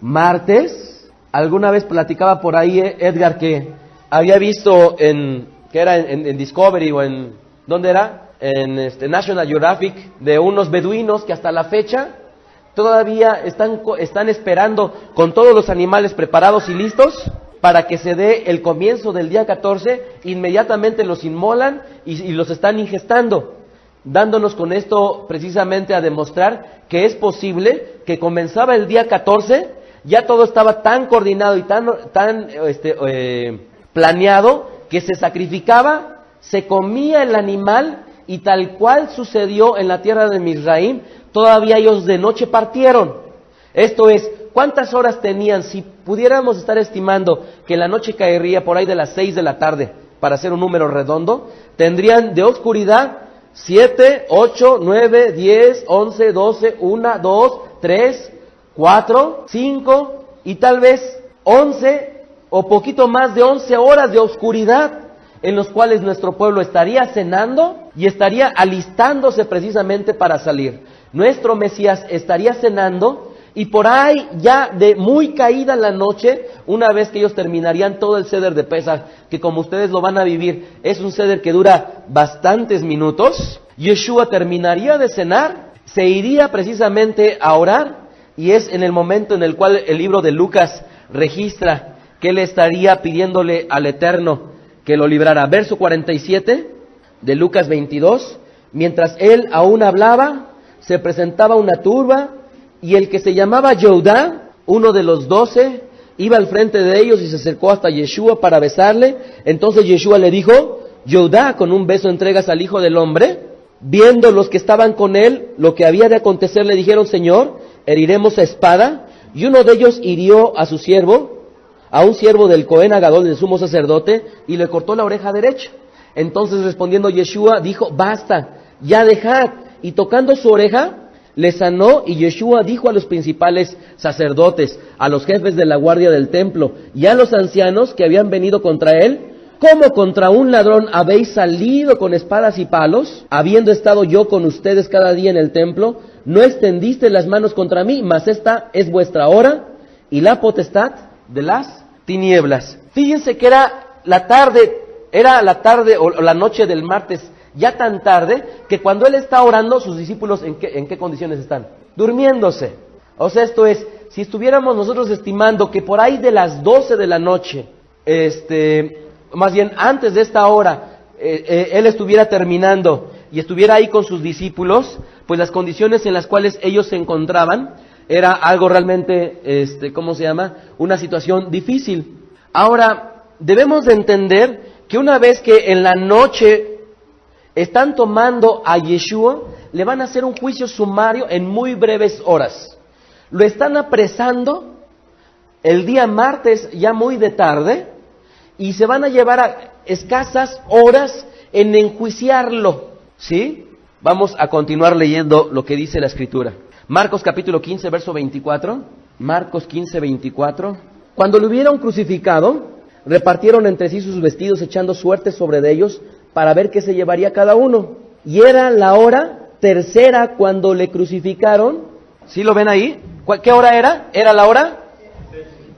[SPEAKER 2] martes. Alguna vez platicaba por ahí Edgar que había visto en Discovery o en ¿dónde era? En National Geographic, de unos beduinos que hasta la fecha todavía están esperando con todos los animales preparados y listos para que se dé el comienzo del día 14, inmediatamente los inmolan y los están ingestando, dándonos con esto precisamente a demostrar que es posible que comenzaba el día 14, ya todo estaba tan coordinado y tan planeado, que se sacrificaba, se comía el animal, y tal cual sucedió en la tierra de Misraim, todavía ellos de noche partieron. Esto es, ¿cuántas horas tenían? Si pudiéramos estar estimando que la noche caería por ahí de las 6 de la tarde, para hacer un número redondo, tendrían de oscuridad 7, 8, 9, 10, 11, 12, 1, 2, 3, 4, 5 y tal vez 11 o poquito más de 11 horas de oscuridad, en los cuales nuestro pueblo estaría cenando y estaría alistándose precisamente para salir. Nuestro Mesías estaría cenando, y por ahí ya de muy caída la noche, una vez que ellos terminarían todo el Seder de Pesaj, que como ustedes lo van a vivir, es un Seder que dura bastantes minutos, Yeshua terminaría de cenar, se iría precisamente a orar, y es en el momento en el cual el libro de Lucas registra que él estaría pidiéndole al Eterno que lo librara. Verso 47 de Lucas 22, mientras él aún hablaba, se presentaba una turba, y el que se llamaba Yehudá, uno de los 12, iba al frente de ellos y se acercó hasta Yeshua para besarle. Entonces Yeshua le dijo: Yehudá, ¿con un beso entregas al Hijo del Hombre? Viendo los que estaban con él lo que había de acontecer, le dijeron: Señor, ¿heriremos a espada? Y uno de ellos hirió a su siervo, a un siervo del Cohen Agadol, del sumo sacerdote, y le cortó la oreja derecha. Entonces respondiendo Yeshua dijo: basta, ya dejad. Y tocando su oreja, le sanó. Y Yeshua dijo a los principales sacerdotes, a los jefes de la guardia del templo y a los ancianos que habían venido contra él: ¿Cómo contra un ladrón habéis salido con espadas y palos, habiendo estado yo con ustedes cada día en el templo? No extendiste las manos contra mí, mas esta es vuestra hora y la potestad de las tinieblas. Fíjense que era la tarde o la noche del martes, ya tan tarde, que cuando él está orando, sus discípulos, ¿en qué condiciones están? Durmiéndose. O sea, esto es, si estuviéramos nosotros estimando que por ahí de las 12 de la noche, más bien antes de esta hora, él estuviera terminando y estuviera ahí con sus discípulos, pues las condiciones en las cuales ellos se encontraban era algo realmente, una situación difícil. Ahora, debemos de entender que una vez que en la noche están tomando a Yeshua, le van a hacer un juicio sumario en muy breves horas. Lo están apresando el día martes ya muy de tarde y se van a llevar a escasas horas en enjuiciarlo, ¿sí? Vamos a continuar leyendo lo que dice la Escritura. Marcos capítulo 15, verso 24. Marcos 15, 24. Cuando lo hubieron crucificado, repartieron entre sí sus vestidos, echando suertes sobre de ellos, para ver qué se llevaría cada uno. Y era la hora tercera cuando le crucificaron. ¿Sí lo ven ahí? ¿Qué hora era? ¿Era la hora?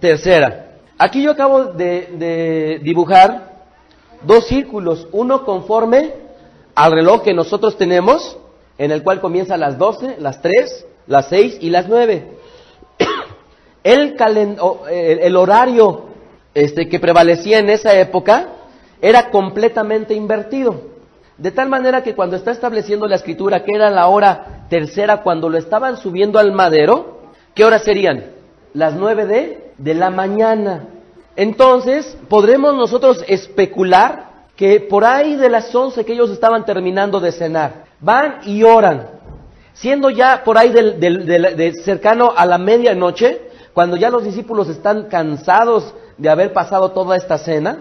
[SPEAKER 2] Tercera. Aquí yo acabo de dibujar dos círculos, uno conforme al reloj que nosotros tenemos, en el cual comienza a las 12, las 3, las 6 y las 9. El horario que prevalecía en esa época era completamente invertido. De tal manera que cuando está estableciendo la Escritura que era la hora tercera cuando lo estaban subiendo al madero, ¿qué horas serían? Las 9 de la mañana. Entonces, podremos nosotros especular que por ahí de las 11 que ellos estaban terminando de cenar, van y oran, siendo ya por ahí de cercano a la medianoche, cuando ya los discípulos están cansados de haber pasado toda esta cena,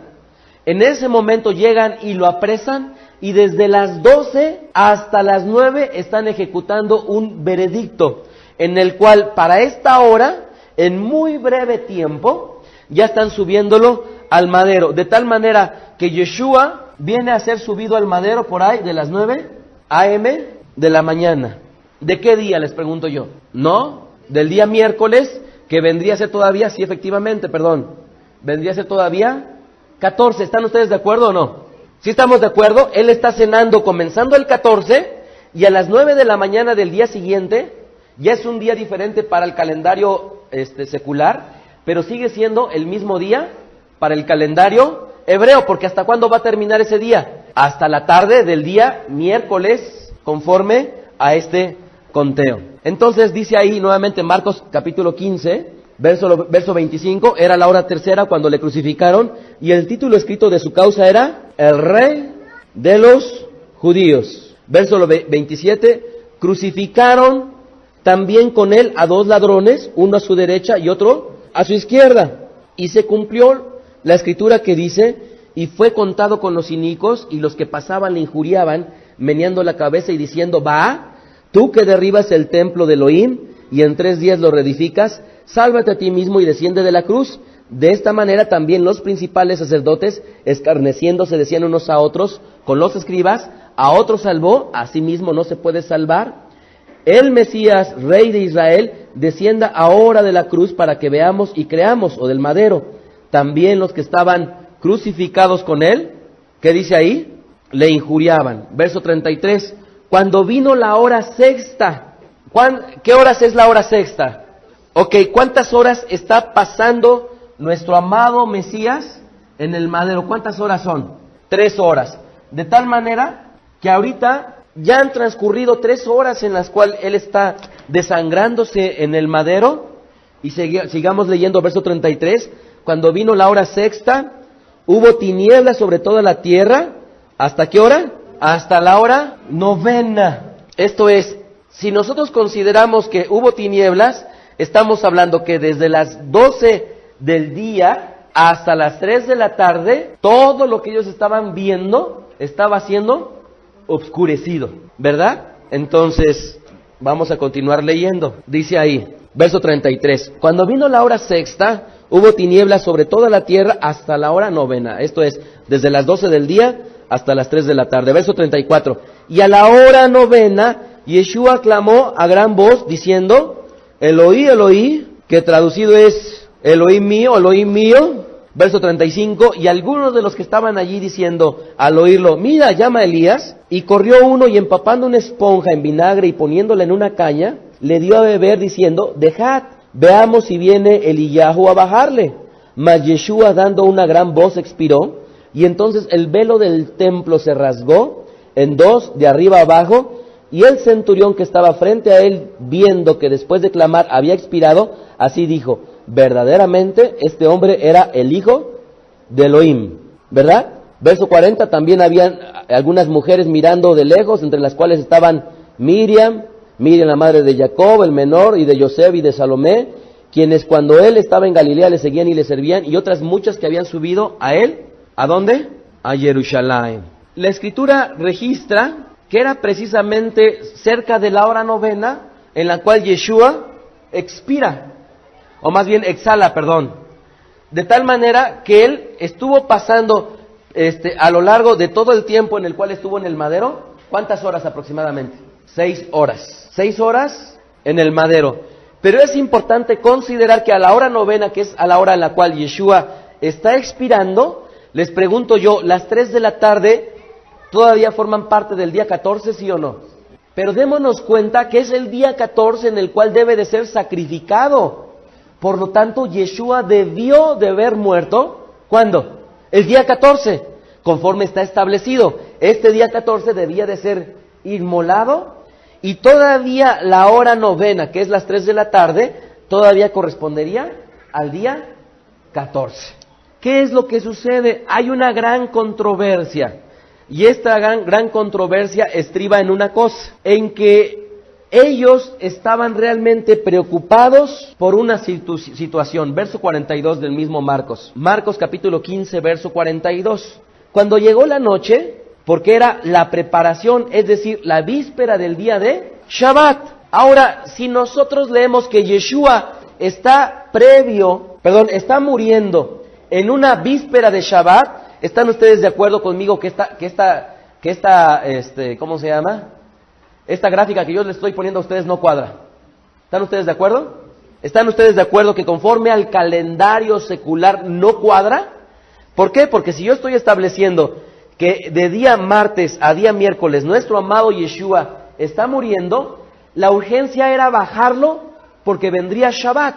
[SPEAKER 2] en ese momento llegan y lo apresan, y desde las 12 hasta las 9 están ejecutando un veredicto, en el cual para esta hora, en muy breve tiempo, ya están subiéndolo al madero, de tal manera que Yeshua viene a ser subido al madero por ahí de las 9 a.m. de la mañana. ¿De qué día, les pregunto yo? ¿No? Del día miércoles, que vendría a ser todavía, sí, efectivamente, vendría a ser todavía 14. ¿Están ustedes de acuerdo o no? ¿Sí estamos de acuerdo? Él está cenando comenzando el 14 y a las 9 de la mañana del día siguiente, ya es un día diferente para el calendario secular, pero sigue siendo el mismo día para el calendario hebreo, porque ¿hasta cuándo va a terminar ese día? Hasta la tarde del día miércoles, conforme a este conteo. Entonces dice ahí nuevamente Marcos capítulo 15, verso 25, era la hora tercera cuando le crucificaron, y el título escrito de su causa era El Rey de los Judíos. Verso 27, crucificaron también con él a dos ladrones, uno a su derecha y otro a su izquierda. Y se cumplió la escritura que dice, y fue contado con los inicuos, y los que pasaban le injuriaban, meneando la cabeza y diciendo, va, tú que derribas el templo de Elohim, y en 3 días lo reedificas, sálvate a ti mismo y desciende de la cruz. De esta manera también los principales sacerdotes, escarneciéndose, decían unos a otros, con los escribas, a otros salvó, a sí mismo no se puede salvar. El Mesías, Rey de Israel, descienda ahora de la cruz para que veamos y creamos, o del madero. También los que estaban crucificados con él, ¿qué dice ahí? Le injuriaban. Verso 33, cuando vino la hora sexta, ¿qué horas es la hora sexta? Ok, ¿cuántas horas está pasando nuestro amado Mesías en el madero? ¿Cuántas horas son? 3 horas. De tal manera que ahorita ya han transcurrido 3 horas en las cuales él está desangrándose en el madero. Y sigamos leyendo verso 33. Cuando vino la hora sexta, hubo tinieblas sobre toda la tierra. ¿Hasta qué hora? Hasta la hora novena. Esto es, si nosotros consideramos que hubo tinieblas, estamos hablando que desde las 12 del día hasta las 3 de la tarde, todo lo que ellos estaban viendo estaba siendo obscurecido, ¿verdad? Entonces, vamos a continuar leyendo. Dice ahí, Verso 33. Cuando vino la hora sexta, hubo tinieblas sobre toda la tierra hasta la hora novena. Esto es, desde las 12 del día hasta las 3 de la tarde. Verso 34. Y a la hora novena, Yeshua clamó a gran voz diciendo, Eloí, Eloí, que traducido es, Eloí mío. Verso 35, y algunos de los que estaban allí diciendo, al oírlo, mira, llama a Elías, y corrió uno y empapando una esponja en vinagre y poniéndola en una caña, le dio a beber diciendo, dejad, veamos si viene Eliyahu a bajarle. Mas Yeshua dando una gran voz expiró, y entonces el velo del templo se rasgó en dos, de arriba abajo, y el centurión que estaba frente a él, viendo que después de clamar había expirado, así dijo, verdaderamente este hombre era el hijo de Elohim, ¿verdad? Verso 40, también habían algunas mujeres mirando de lejos, entre las cuales estaban Miriam la madre de Jacob, el menor, y de Yosef y de Salomé, quienes cuando él estaba en Galilea le seguían y le servían, y otras muchas que habían subido a él, ¿a dónde? A Jerusalén. La escritura registra que era precisamente cerca de la hora novena, en la cual Yeshua expira, o más bien exhala, de tal manera que él estuvo pasando a lo largo de todo el tiempo en el cual estuvo en el madero. ¿Cuántas horas aproximadamente? 6 horas. 6 horas en el madero. Pero es importante considerar que a la hora novena, que es a la hora en la cual Yeshua está expirando, les pregunto yo, las 3 de la tarde todavía forman parte del día 14, ¿sí o no? Pero démonos cuenta que es el día 14 en el cual debe de ser sacrificado. Por lo tanto, Yeshua debió de haber muerto, ¿cuándo? El día 14, conforme está establecido. Este día 14 debía de ser inmolado, y todavía la hora novena, que es las 3 de la tarde, todavía correspondería al día 14. ¿Qué es lo que sucede? Hay una gran controversia, y esta gran controversia estriba en una cosa, en que ellos estaban realmente preocupados por una situación. Verso 42 del mismo Marcos. Marcos capítulo 15, verso 42. Cuando llegó la noche, porque era la preparación, es decir, la víspera del día de Shabbat. Ahora, si nosotros leemos que Yeshua está muriendo en una víspera de Shabbat, ¿están ustedes de acuerdo conmigo que esta ¿cómo se llama? Esta gráfica que yo les estoy poniendo a ustedes no cuadra? ¿Están ustedes de acuerdo? ¿Están ustedes de acuerdo que conforme al calendario secular no cuadra? ¿Por qué? Porque si yo estoy estableciendo que de día martes a día miércoles nuestro amado Yeshua está muriendo, la urgencia era bajarlo porque vendría Shabbat,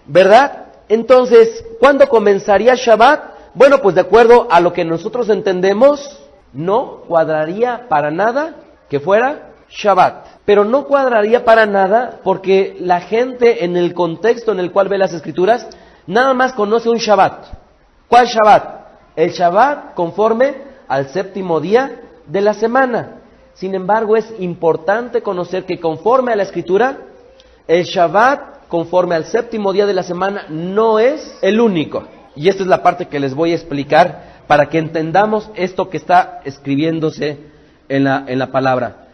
[SPEAKER 2] ¿verdad? Entonces, ¿cuándo comenzaría Shabbat? Bueno, pues de acuerdo a lo que nosotros entendemos, no cuadraría para nada que fuera Shabbat. Pero no cuadraría para nada porque la gente en el contexto en el cual ve las escrituras nada más conoce un Shabbat. ¿Cuál Shabbat? El Shabbat conforme al séptimo día de la semana. Sin embargo, es importante conocer que conforme a la escritura, el Shabbat conforme al séptimo día de la semana no es el único. Y esta es la parte que les voy a explicar para que entendamos esto que está escribiéndose en la palabra.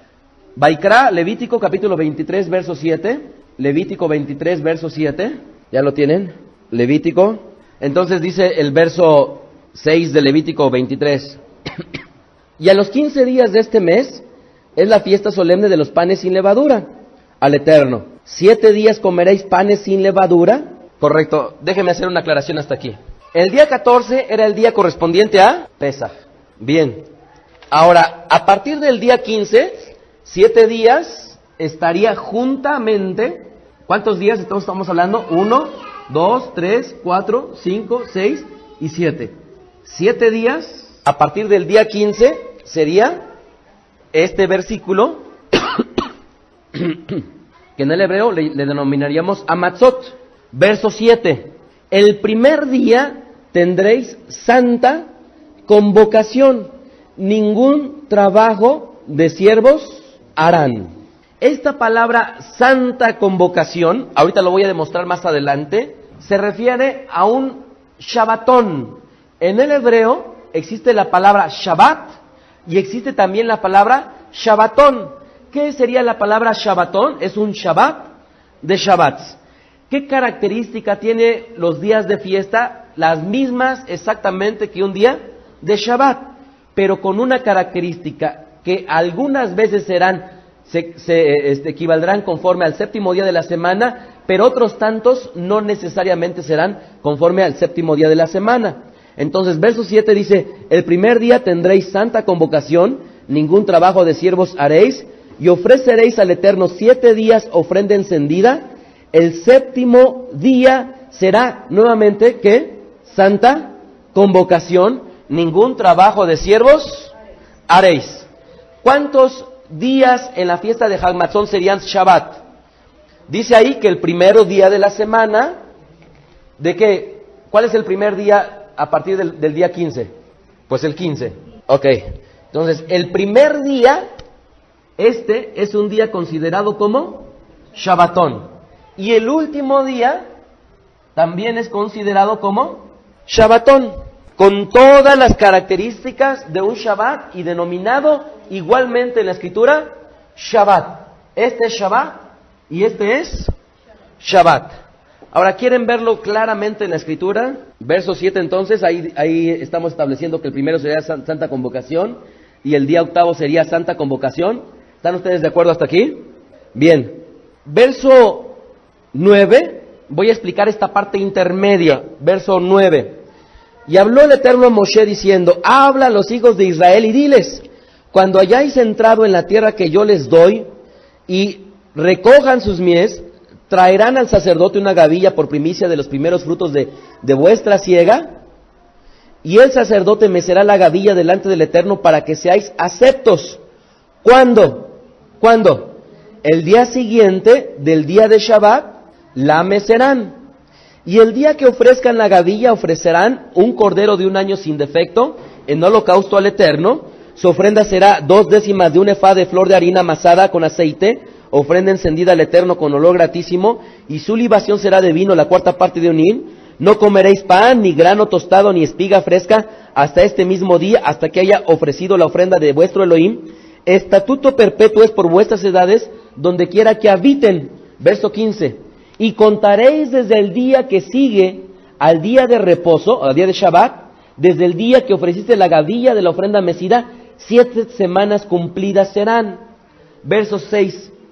[SPEAKER 2] Vaikra, Levítico capítulo 23, verso 7. Levítico 23, verso 7. ¿Ya lo tienen? Levítico. Entonces dice el verso 6 de Levítico 23. Y a los 15 días de este mes es la fiesta solemne de los panes sin levadura al Eterno. 7 días comeréis panes sin levadura. Correcto, déjeme hacer una aclaración hasta aquí. El día 14 era el día correspondiente a Pesaj. Bien. Ahora, a partir del día 15, 7 días estaría juntamente. ¿Cuántos días estamos hablando? 1, 2, 3, 4, 5, 6 y 7. 7 días. A partir del día 15 sería este versículo que en el hebreo le denominaríamos Amatzot. Verso 7. El primer día tendréis santa convocación. Ningún trabajo de siervos harán. Esta palabra santa convocación, ahorita lo voy a demostrar más adelante, se refiere a un Shabbatón. En el hebreo existe la palabra Shabbat y existe también la palabra Shabbatón. ¿Qué sería la palabra Shabbatón? Es un Shabbat de Shabbats. ¿Qué característica tiene los días de fiesta? Las mismas exactamente que un día de Shabbat, pero con una característica que algunas veces equivaldrán conforme al séptimo día de la semana, pero otros tantos no necesariamente serán conforme al séptimo día de la semana. Entonces, verso 7 dice, el primer día tendréis santa convocación, ningún trabajo de siervos haréis, y ofreceréis al Eterno 7 días ofrenda encendida. El séptimo día será nuevamente, ¿qué? Santa convocación, ningún trabajo de siervos haréis. ¿Cuántos días en la fiesta de Hag Matzon serían Shabbat? Dice ahí que el primero día de la semana, ¿de qué? ¿Cuál es el primer día a partir del día 15? Pues el 15. Ok. Entonces, el primer día, es un día considerado como Shabbatón. Y el último día también es considerado como Shabbatón, con todas las características de un Shabbat y denominado igualmente en la escritura Shabbat. Este es Shabbat y este es Shabbat. Ahora, ¿quieren verlo claramente en la escritura? Verso 7 entonces, ahí estamos estableciendo que el primero sería Santa Convocación y el día octavo sería Santa Convocación. ¿Están ustedes de acuerdo hasta aquí? Bien. Verso 9, voy a explicar esta parte intermedia. Verso 9. Y habló el Eterno a Moshe diciendo, habla a los hijos de Israel y diles, cuando hayáis entrado en la tierra que yo les doy y recojan sus mies, traerán al sacerdote una gavilla por primicia de los primeros frutos de vuestra siega, y el sacerdote mecerá la gavilla delante del Eterno para que seáis aceptos. ¿Cuándo? ¿Cuándo? El día siguiente del día de Shabbat la mecerán. Y el día que ofrezcan la gavilla ofrecerán un cordero de un año sin defecto en holocausto al Eterno. Su ofrenda será 2/10 de un efá de flor de harina amasada con aceite, ofrenda encendida al Eterno con olor gratísimo, y su libación será de vino, la cuarta parte de un hin. No comeréis pan, ni grano tostado, ni espiga fresca, hasta este mismo día, hasta que haya ofrecido la ofrenda de vuestro Elohim. Estatuto perpetuo es por vuestras edades, donde quiera que habiten. Verso 15. Y contaréis desde el día que sigue al día de reposo, al día de Shabbat, desde el día que ofreciste la gavilla de la ofrenda mecida, 7 semanas cumplidas serán. Versos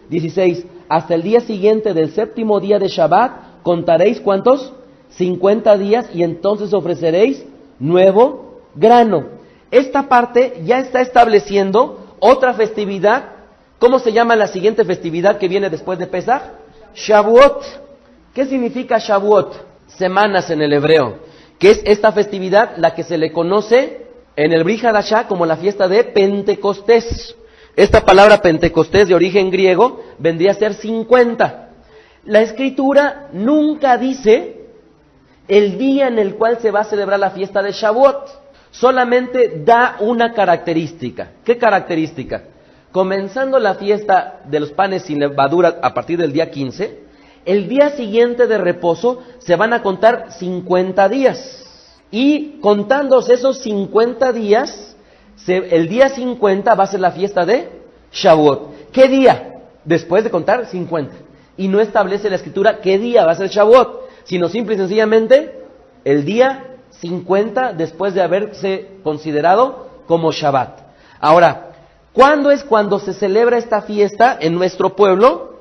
[SPEAKER 2] 16. Hasta el día siguiente del séptimo día de Shabbat, contaréis ¿cuántos? 50 días, y entonces ofreceréis nuevo grano. Esta parte ya está estableciendo otra festividad. ¿Cómo se llama la siguiente festividad que viene después de Pesaj? Shavuot. ¿Qué significa Shavuot? Semanas en el hebreo. Que es esta festividad la que se le conoce en el Brit Hadashah como la fiesta de Pentecostés. Esta palabra Pentecostés de origen griego vendría a ser 50. La escritura nunca dice el día en el cual se va a celebrar la fiesta de Shavuot. Solamente da una característica. ¿Qué característica? Comenzando la fiesta de los panes sin levadura a partir del día 15, el día siguiente de reposo se van a contar 50 días. Y contándose esos 50 días, el día 50 va a ser la fiesta de Shavuot. ¿Qué día? Después de contar 50. Y no establece la escritura qué día va a ser Shavuot, sino simple y sencillamente el día 50 después de haberse considerado como Shabbat. Ahora, ¿cuándo es cuando se celebra esta fiesta en nuestro pueblo?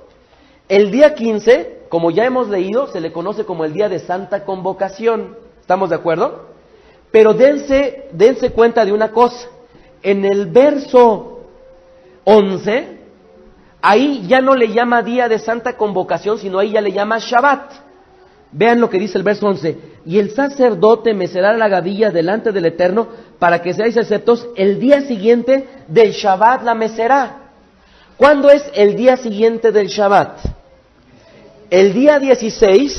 [SPEAKER 2] El día 15, como ya hemos leído, se le conoce como el día de Santa Convocación. ¿Estamos de acuerdo? Pero dense cuenta de una cosa. En el verso 11, ahí ya no le llama día de Santa Convocación, sino ahí ya le llama Shabbat. Vean lo que dice el verso 11. Y el sacerdote mecerá la gavilla delante del Eterno para que seáis aceptos. El día siguiente del Shabbat la mecerá. ¿Cuándo es el día siguiente del Shabbat? El día 16.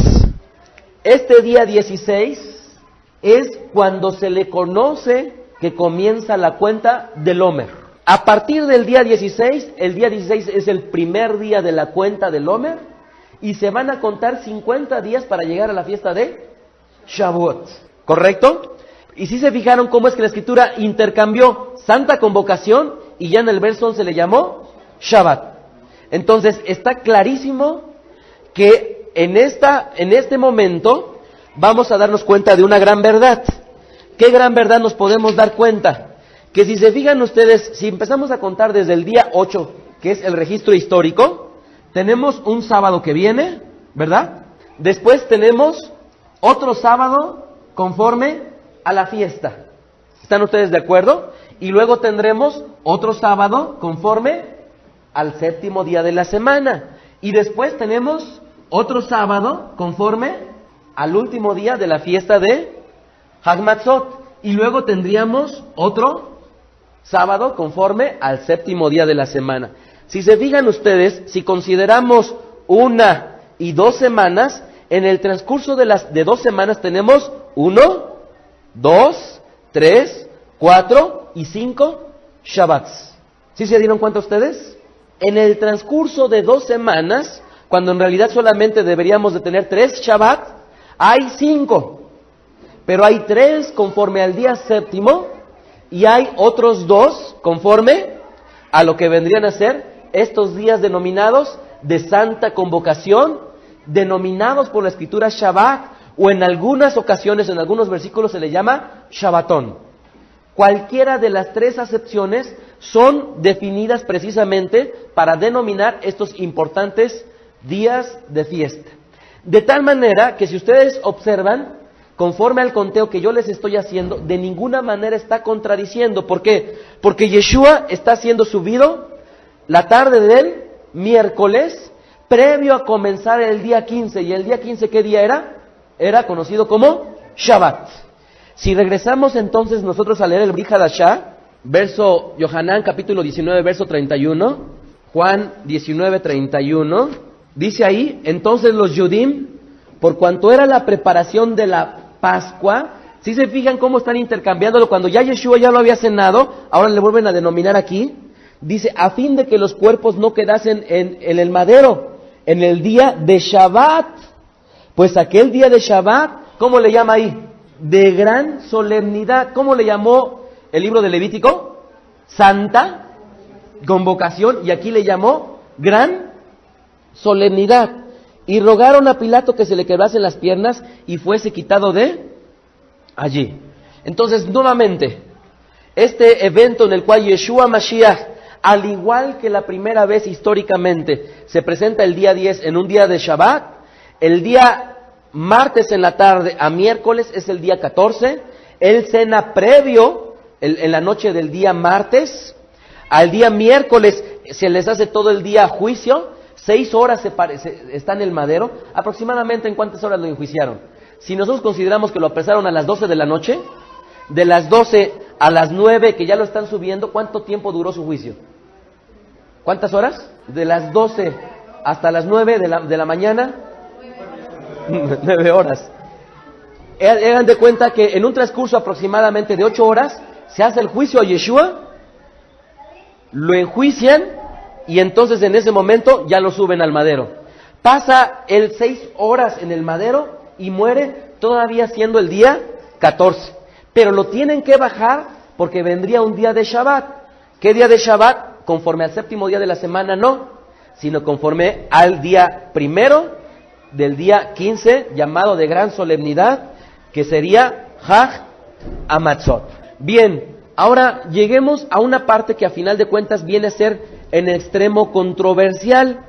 [SPEAKER 2] Este día 16 es cuando se le conoce que comienza la cuenta del Omer. A partir del día 16, el día 16 es el primer día de la cuenta del Omer. Y se van a contar 50 días para llegar a la fiesta de Shavuot. ¿Correcto? Y si se fijaron cómo es que la escritura intercambió Santa Convocación y ya en el verso 11 le llamó Shabbat. Entonces está clarísimo que en este momento vamos a darnos cuenta de una gran verdad. ¿Qué gran verdad nos podemos dar cuenta? Que si se fijan ustedes, si empezamos a contar desde el día 8, que es el registro histórico, tenemos un sábado que viene, ¿verdad? Después tenemos otro sábado conforme a la fiesta. ¿Están ustedes de acuerdo? Y luego tendremos otro sábado conforme al séptimo día de la semana. Y después tenemos otro sábado conforme al último día de la fiesta de Hag Matzot. Y luego tendríamos otro sábado conforme al séptimo día de la semana. Si se fijan ustedes, si consideramos 1 y 2 semanas, en el transcurso de 2 semanas tenemos 1, 2, 3, 4 y 5 Shabbats. ¿Sí se dieron cuenta ustedes? En el transcurso de 2 semanas, cuando en realidad solamente deberíamos de tener 3 Shabbat, hay 5. Pero hay 3 conforme al día séptimo y hay otros 2 conforme a lo que vendrían a ser estos días denominados de santa convocación, denominados por la escritura Shabbat, o en algunas ocasiones, en algunos versículos se le llama Shabbatón. Cualquiera de las 3 acepciones son definidas precisamente para denominar estos importantes días de fiesta. De tal manera que si ustedes observan, conforme al conteo que yo les estoy haciendo, de ninguna manera está contradiciendo. ¿Por qué? Porque Yeshua está siendo subido la tarde del miércoles, previo a comenzar el día 15. ¿Y el día 15 qué día era? Era conocido como Shabbat. Si regresamos entonces nosotros a leer el Brit Hadashah, verso Yohanan capítulo 19, verso 31, Juan 19, 31, dice ahí, entonces los Yudim, por cuanto era la preparación de la Pascua, si se fijan cómo están intercambiándolo, cuando ya Yeshua ya lo había cenado, ahora le vuelven a denominar aquí, dice, a fin de que los cuerpos no quedasen en el madero, en el día de Shabbat, pues aquel día de Shabbat, ¿cómo le llama ahí? De gran solemnidad. ¿Cómo le llamó el libro de Levítico? Santa convocación, y aquí le llamó gran solemnidad. Y rogaron a Pilato que se le quebrasen las piernas y fuese quitado de allí. Entonces, nuevamente, este evento en el cual Yeshua Mashiach, al igual que la primera vez históricamente, se presenta el día 10 en un día de Shabbat, el día martes en la tarde a miércoles es el día 14, él cena previo, en la noche del día martes, al día miércoles se les hace todo el día juicio, 6 horas está en el madero. Aproximadamente, ¿en cuántas horas lo enjuiciaron? Si nosotros consideramos que lo apresaron a las 12 de la noche, de las 12 a las 9 que ya lo están subiendo, ¿cuánto tiempo duró su juicio? ¿Cuántas horas? De las 12 hasta las 9 de la mañana, 9 horas. Hagan de cuenta que en un transcurso aproximadamente de 8 horas se hace el juicio a Yeshua, lo enjuician y entonces en ese momento ya lo suben al madero. Pasa el 6 horas en el madero y muere todavía siendo el día 14. Pero lo tienen que bajar porque vendría un día de Shabbat. ¿Qué día de Shabbat? Conforme al séptimo día de la semana no, sino conforme al día primero del día 15, llamado de gran solemnidad, que sería Hag Amatzot. Bien, ahora lleguemos a una parte que a final de cuentas viene a ser en extremo controversial,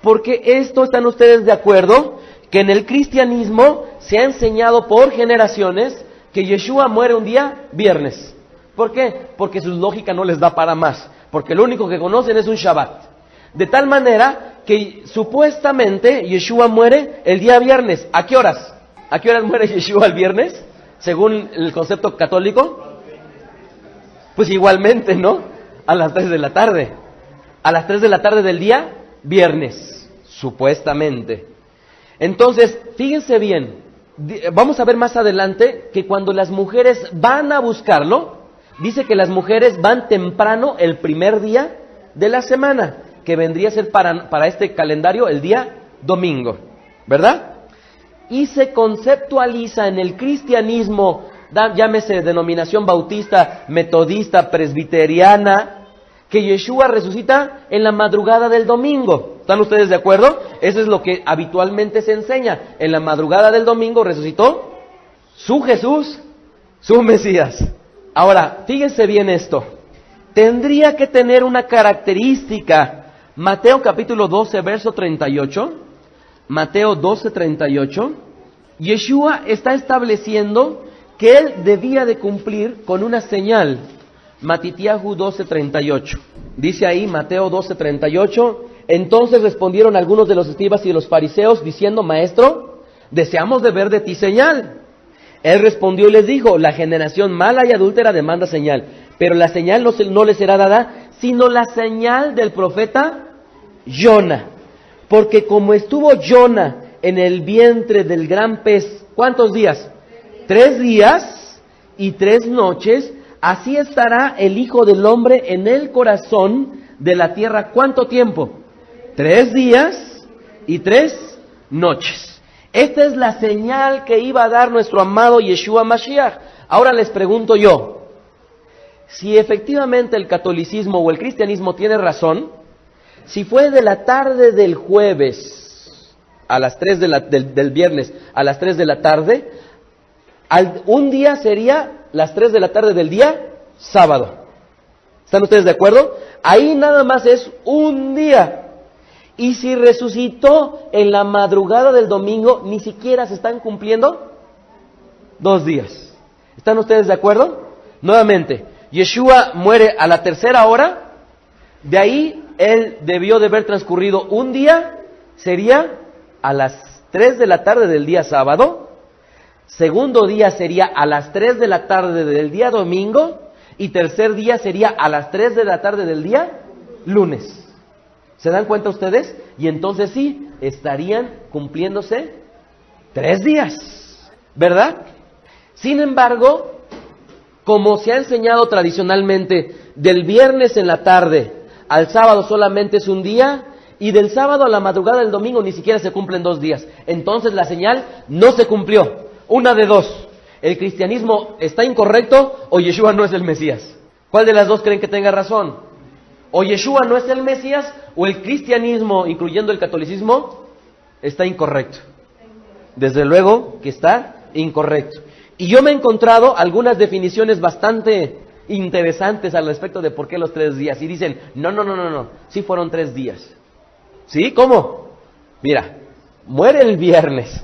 [SPEAKER 2] porque esto, ¿están ustedes de acuerdo? Que en el cristianismo se ha enseñado por generaciones que Yeshua muere un día viernes. ¿Por qué? Porque su lógica no les da para más, porque lo único que conocen es un Shabbat. De tal manera que supuestamente Yeshua muere el día viernes. ¿A qué horas? ¿A qué horas muere Yeshua el viernes? Según el concepto católico. Pues igualmente, ¿no? A las 3 de la tarde. A las 3 de la tarde del día viernes, supuestamente. Entonces, fíjense bien, vamos a ver más adelante que cuando las mujeres van a buscarlo, dice que las mujeres van temprano el primer día de la semana, que vendría a ser para este calendario el día domingo, ¿verdad? Y se conceptualiza en el cristianismo, llámese denominación bautista, metodista, presbiteriana, que Yeshua resucita en la madrugada del domingo. ¿Están ustedes de acuerdo? Eso es lo que habitualmente se enseña. En la madrugada del domingo resucitó su Jesús, su Mesías. Ahora, fíjense bien esto. Tendría que tener una característica. Mateo capítulo 12, verso 38. Mateo 12, 38. Yeshua está estableciendo que él debía de cumplir con una señal. Matitiahu 12, 38. Dice ahí Mateo 12, 38. Entonces respondieron algunos de los escribas y de los fariseos diciendo: Maestro, deseamos de ver de ti señal. Él respondió y les dijo: la generación mala y adúltera demanda señal, pero la señal no le será dada, sino la señal del profeta Jona. Porque como estuvo Jona en el vientre del gran pez, ¿cuántos días? 3 días y 3 noches, así estará el Hijo del Hombre en el corazón de la tierra. ¿Cuánto tiempo? 3 días y 3 noches. Esta es la señal que iba a dar nuestro amado Yeshua Mashiach. Ahora les pregunto yo, si efectivamente el catolicismo o el cristianismo tiene razón, si fue de la tarde del jueves a las 3 del viernes a las 3 de la tarde, un día sería las 3 de la tarde del día sábado. ¿Están ustedes de acuerdo? Ahí nada más es un día. Y si resucitó en la madrugada del domingo, ni siquiera se están cumpliendo 2 días. ¿Están ustedes de acuerdo? Nuevamente, Yeshua muere a la 3ª hora. De ahí él debió de haber transcurrido un día. Sería a las 3 de la tarde del día sábado. Segundo día sería a las 3 de la tarde del día domingo. Y tercer día sería a las 3 de la tarde del día lunes. ¿Se dan cuenta ustedes? Y entonces sí, estarían cumpliéndose 3 días, ¿verdad? Sin embargo, como se ha enseñado tradicionalmente, del viernes en la tarde al sábado solamente es un día, y del sábado a la madrugada del domingo ni siquiera se cumplen 2 días. Entonces la señal no se cumplió. Una de dos: ¿el cristianismo está incorrecto o Yeshua no es el Mesías? ¿Cuál de las dos creen que tenga razón? O Yeshua no es el Mesías, o el cristianismo, incluyendo el catolicismo, está incorrecto. Desde luego que está incorrecto. Y yo me he encontrado algunas definiciones bastante interesantes al respecto de por qué los 3 días. Y dicen, no, sí fueron 3 días. ¿Sí? ¿Cómo? Mira, muere el viernes,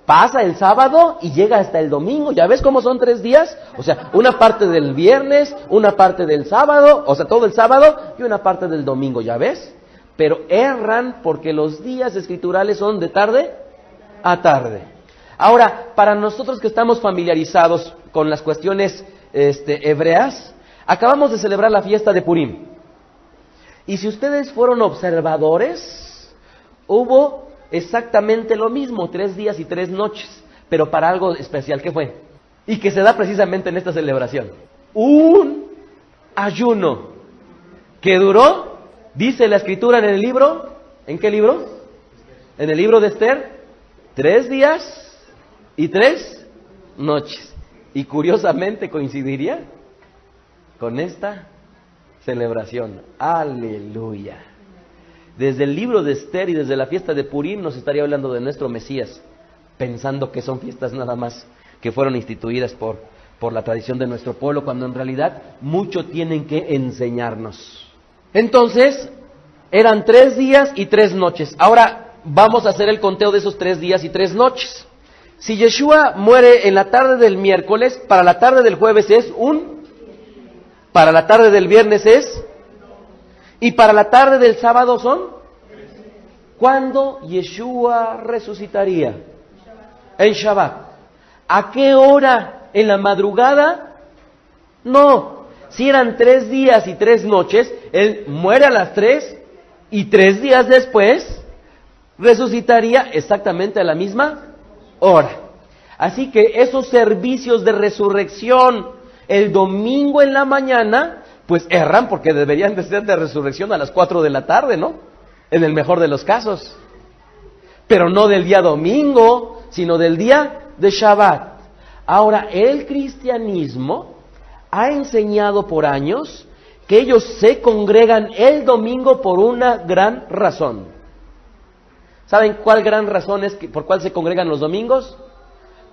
[SPEAKER 2] pasa el sábado y llega hasta el domingo. ¿Ya ves cómo son 3 días? O sea, una parte del viernes, una parte del sábado, o sea, todo el sábado y una parte del domingo. ¿Ya ves? Pero erran porque los días escriturales son de tarde a tarde. Ahora, para nosotros que estamos familiarizados con las cuestiones hebreas, acabamos de celebrar la fiesta de Purim. Y si ustedes fueron observadores, hubo exactamente lo mismo, 3 días y 3 noches, pero para algo especial. ¿Qué fue? Y que se da precisamente en esta celebración. Un ayuno que duró, dice la escritura en el libro, ¿en qué libro? En el libro de Esther, 3 días y 3 noches. Y curiosamente coincidiría con esta celebración. ¡Aleluya! Desde el libro de Esther y desde la fiesta de Purim nos estaría hablando de nuestro Mesías, pensando que son fiestas nada más que fueron instituidas por la tradición de nuestro pueblo, cuando en realidad mucho tienen que enseñarnos. Entonces, eran 3 días y 3 noches. Ahora vamos a hacer el conteo de esos 3 días y 3 noches. Si Yeshua muere en la tarde del miércoles, para la tarde del jueves es para la tarde del viernes es, y para la tarde del sábado son. ¿Cuándo Yeshua resucitaría? En Shabbat. ¿A qué hora? ¿En la madrugada? No. Si eran 3 días y 3 noches, Él muere a las 3 y 3 días después resucitaría exactamente a la misma hora. Así que esos servicios de resurrección el domingo en la mañana, pues erran porque deberían de ser de resurrección a las 4 de la tarde, ¿no? En el mejor de los casos. Pero no del día domingo, sino del día de Shabbat. Ahora, el cristianismo ha enseñado por años que ellos se congregan el domingo por una gran razón. ¿Saben cuál gran razón es por cuál se congregan los domingos?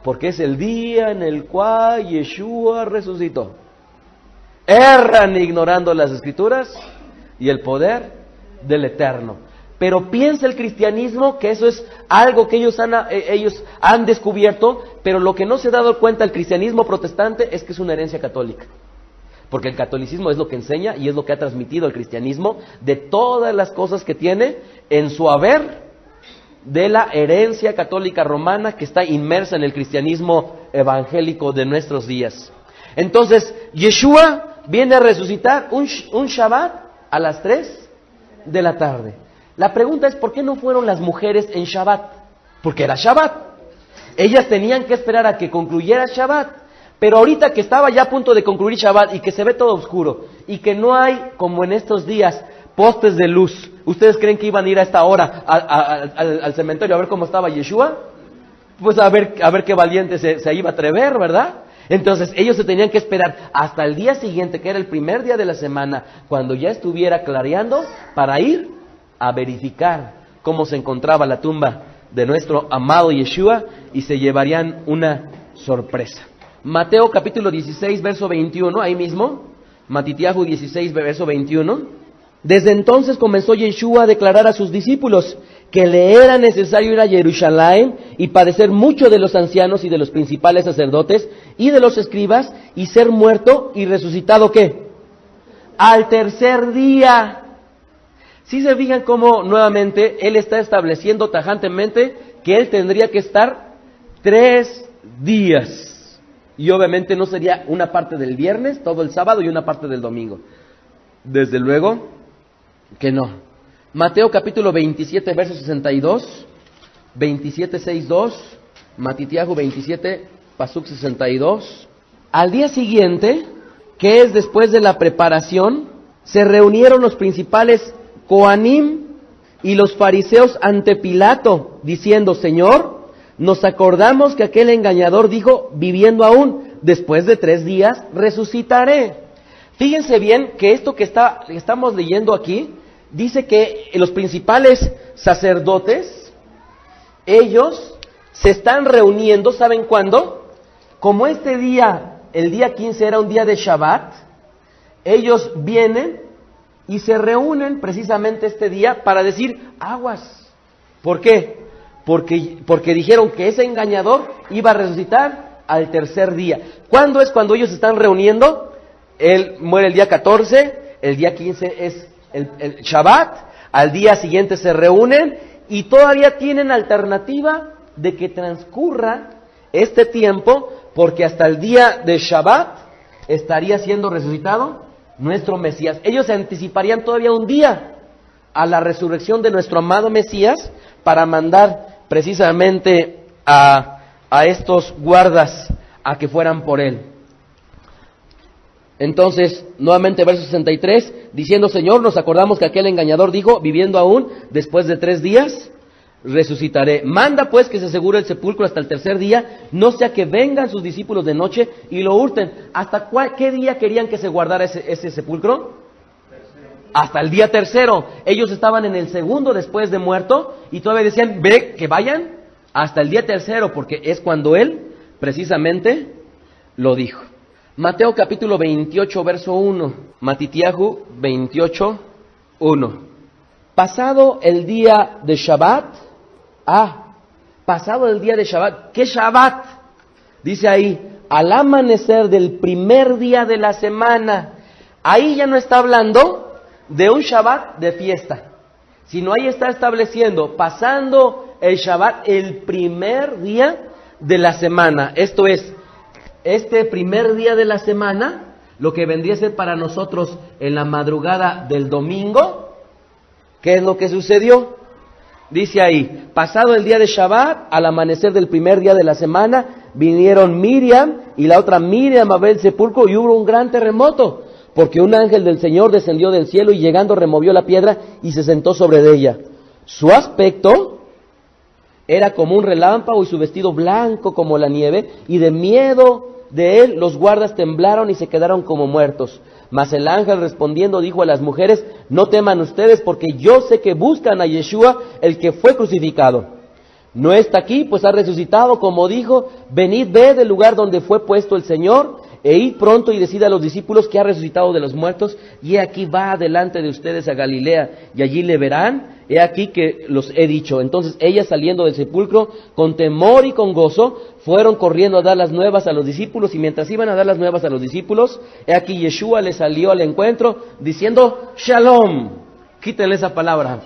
[SPEAKER 2] Porque es el día en el cual Yeshua resucitó. Erran ignorando las Escrituras y el poder del Eterno. Pero piensa el cristianismo que eso es algo que ellos han descubierto, pero lo que no se ha dado cuenta el cristianismo protestante es que es una herencia católica. Porque el catolicismo es lo que enseña y es lo que ha transmitido el cristianismo de todas las cosas que tiene en su haber de la herencia católica romana que está inmersa en el cristianismo evangélico de nuestros días. Entonces, Yeshua viene a resucitar un Shabbat a las 3 de la tarde. La pregunta es, ¿por qué no fueron las mujeres en Shabbat? Porque era Shabbat. Ellas tenían que esperar a que concluyera Shabbat. Pero ahorita que estaba ya a punto de concluir Shabbat y que se ve todo oscuro y que no hay, como en estos días, postes de luz, ¿ustedes creen que iban a ir a esta hora al cementerio a ver cómo estaba Yeshua? Pues a ver qué valiente se iba a atrever, ¿verdad? Entonces ellos se tenían que esperar hasta el día siguiente, que era el primer día de la semana, cuando ya estuviera clareando, para ir a verificar cómo se encontraba la tumba de nuestro amado Yeshua, y se llevarían una sorpresa. Mateo capítulo 16, verso 21, ahí mismo, Matitiahu 16, verso 21. Desde entonces comenzó Yeshua a declarar a sus discípulos que le era necesario ir a Jerusalén y padecer mucho de los ancianos y de los principales sacerdotes y de los escribas, y ser muerto y resucitado, ¿qué? Al tercer día. Si se fijan cómo nuevamente Él está estableciendo tajantemente que Él tendría que estar 3 días. Y obviamente no sería una parte del viernes, todo el sábado y una parte del domingo. Desde luego que no. Mateo capítulo 27, verso 62, 27, 6, 2, Matitiahu 27, Pasuk 62. Al día siguiente, que es después de la preparación, se reunieron los principales Coanim y los fariseos ante Pilato, diciendo: Señor, nos acordamos que aquel engañador dijo, viviendo aún, después de 3 días resucitaré. Fíjense bien que esto que estamos leyendo aquí, dice que los principales sacerdotes, ellos se están reuniendo, ¿saben cuándo? Como este día, el día 15 era un día de Shabbat, ellos vienen y se reúnen precisamente este día para decir aguas. ¿Por qué? Porque dijeron que ese engañador iba a resucitar al tercer día. ¿Cuándo es cuando ellos se están reuniendo? Él muere el día 14, el día 15 es el Shabbat, al día siguiente se reúnen y todavía tienen alternativa de que transcurra este tiempo, porque hasta el día de Shabbat estaría siendo resucitado nuestro Mesías. Ellos se anticiparían todavía un día a la resurrección de nuestro amado Mesías para mandar precisamente a estos guardas a que fueran por él. Entonces, nuevamente verso 63, diciendo: Señor, nos acordamos que aquel engañador dijo, viviendo aún, después de 3 días, resucitaré. Manda pues que se asegure el sepulcro hasta el tercer día, no sea que vengan sus discípulos de noche y lo hurten. ¿Hasta qué día querían que se guardara ese sepulcro? Hasta el día tercero. Ellos estaban en el segundo después de muerto y todavía decían, ve, que vayan hasta el día tercero, porque es cuando él precisamente lo dijo. Mateo capítulo 28, verso 1. Matitiahu 28, 1. Pasado el día de Shabbat. Pasado el día de Shabbat. ¿Qué Shabbat? Dice ahí, al amanecer del primer día de la semana. Ahí ya no está hablando de un Shabbat de fiesta, sino ahí está estableciendo, pasando el Shabbat, el primer día de la semana. Esto es, este primer día de la semana, lo que vendría a ser para nosotros en la madrugada del domingo. ¿Qué es lo que sucedió? Dice ahí, pasado el día de Shabbat, al amanecer del primer día de la semana, vinieron Miriam y la otra Miriam a ver el sepulcro, y hubo un gran terremoto, porque un ángel del Señor descendió del cielo y llegando removió la piedra y se sentó sobre ella. Su aspecto era como un relámpago y su vestido blanco como la nieve, y de miedo de él, los guardas temblaron y se quedaron como muertos. Mas el ángel respondiendo dijo a las mujeres: no teman ustedes, porque yo sé que buscan a Yeshua, el que fue crucificado. No está aquí, pues ha resucitado, como dijo. Venid, ved el lugar donde fue puesto el Señor, e id pronto y decid a los discípulos que ha resucitado de los muertos, y he aquí va delante de ustedes a Galilea, y allí le verán. He aquí que los he dicho. Entonces ellas, saliendo del sepulcro con temor y con gozo, fueron corriendo a dar las nuevas a los discípulos, y mientras iban a dar las nuevas a los discípulos, he aquí Yeshua les salió al encuentro diciendo: Shalom. Quítenle esa palabra.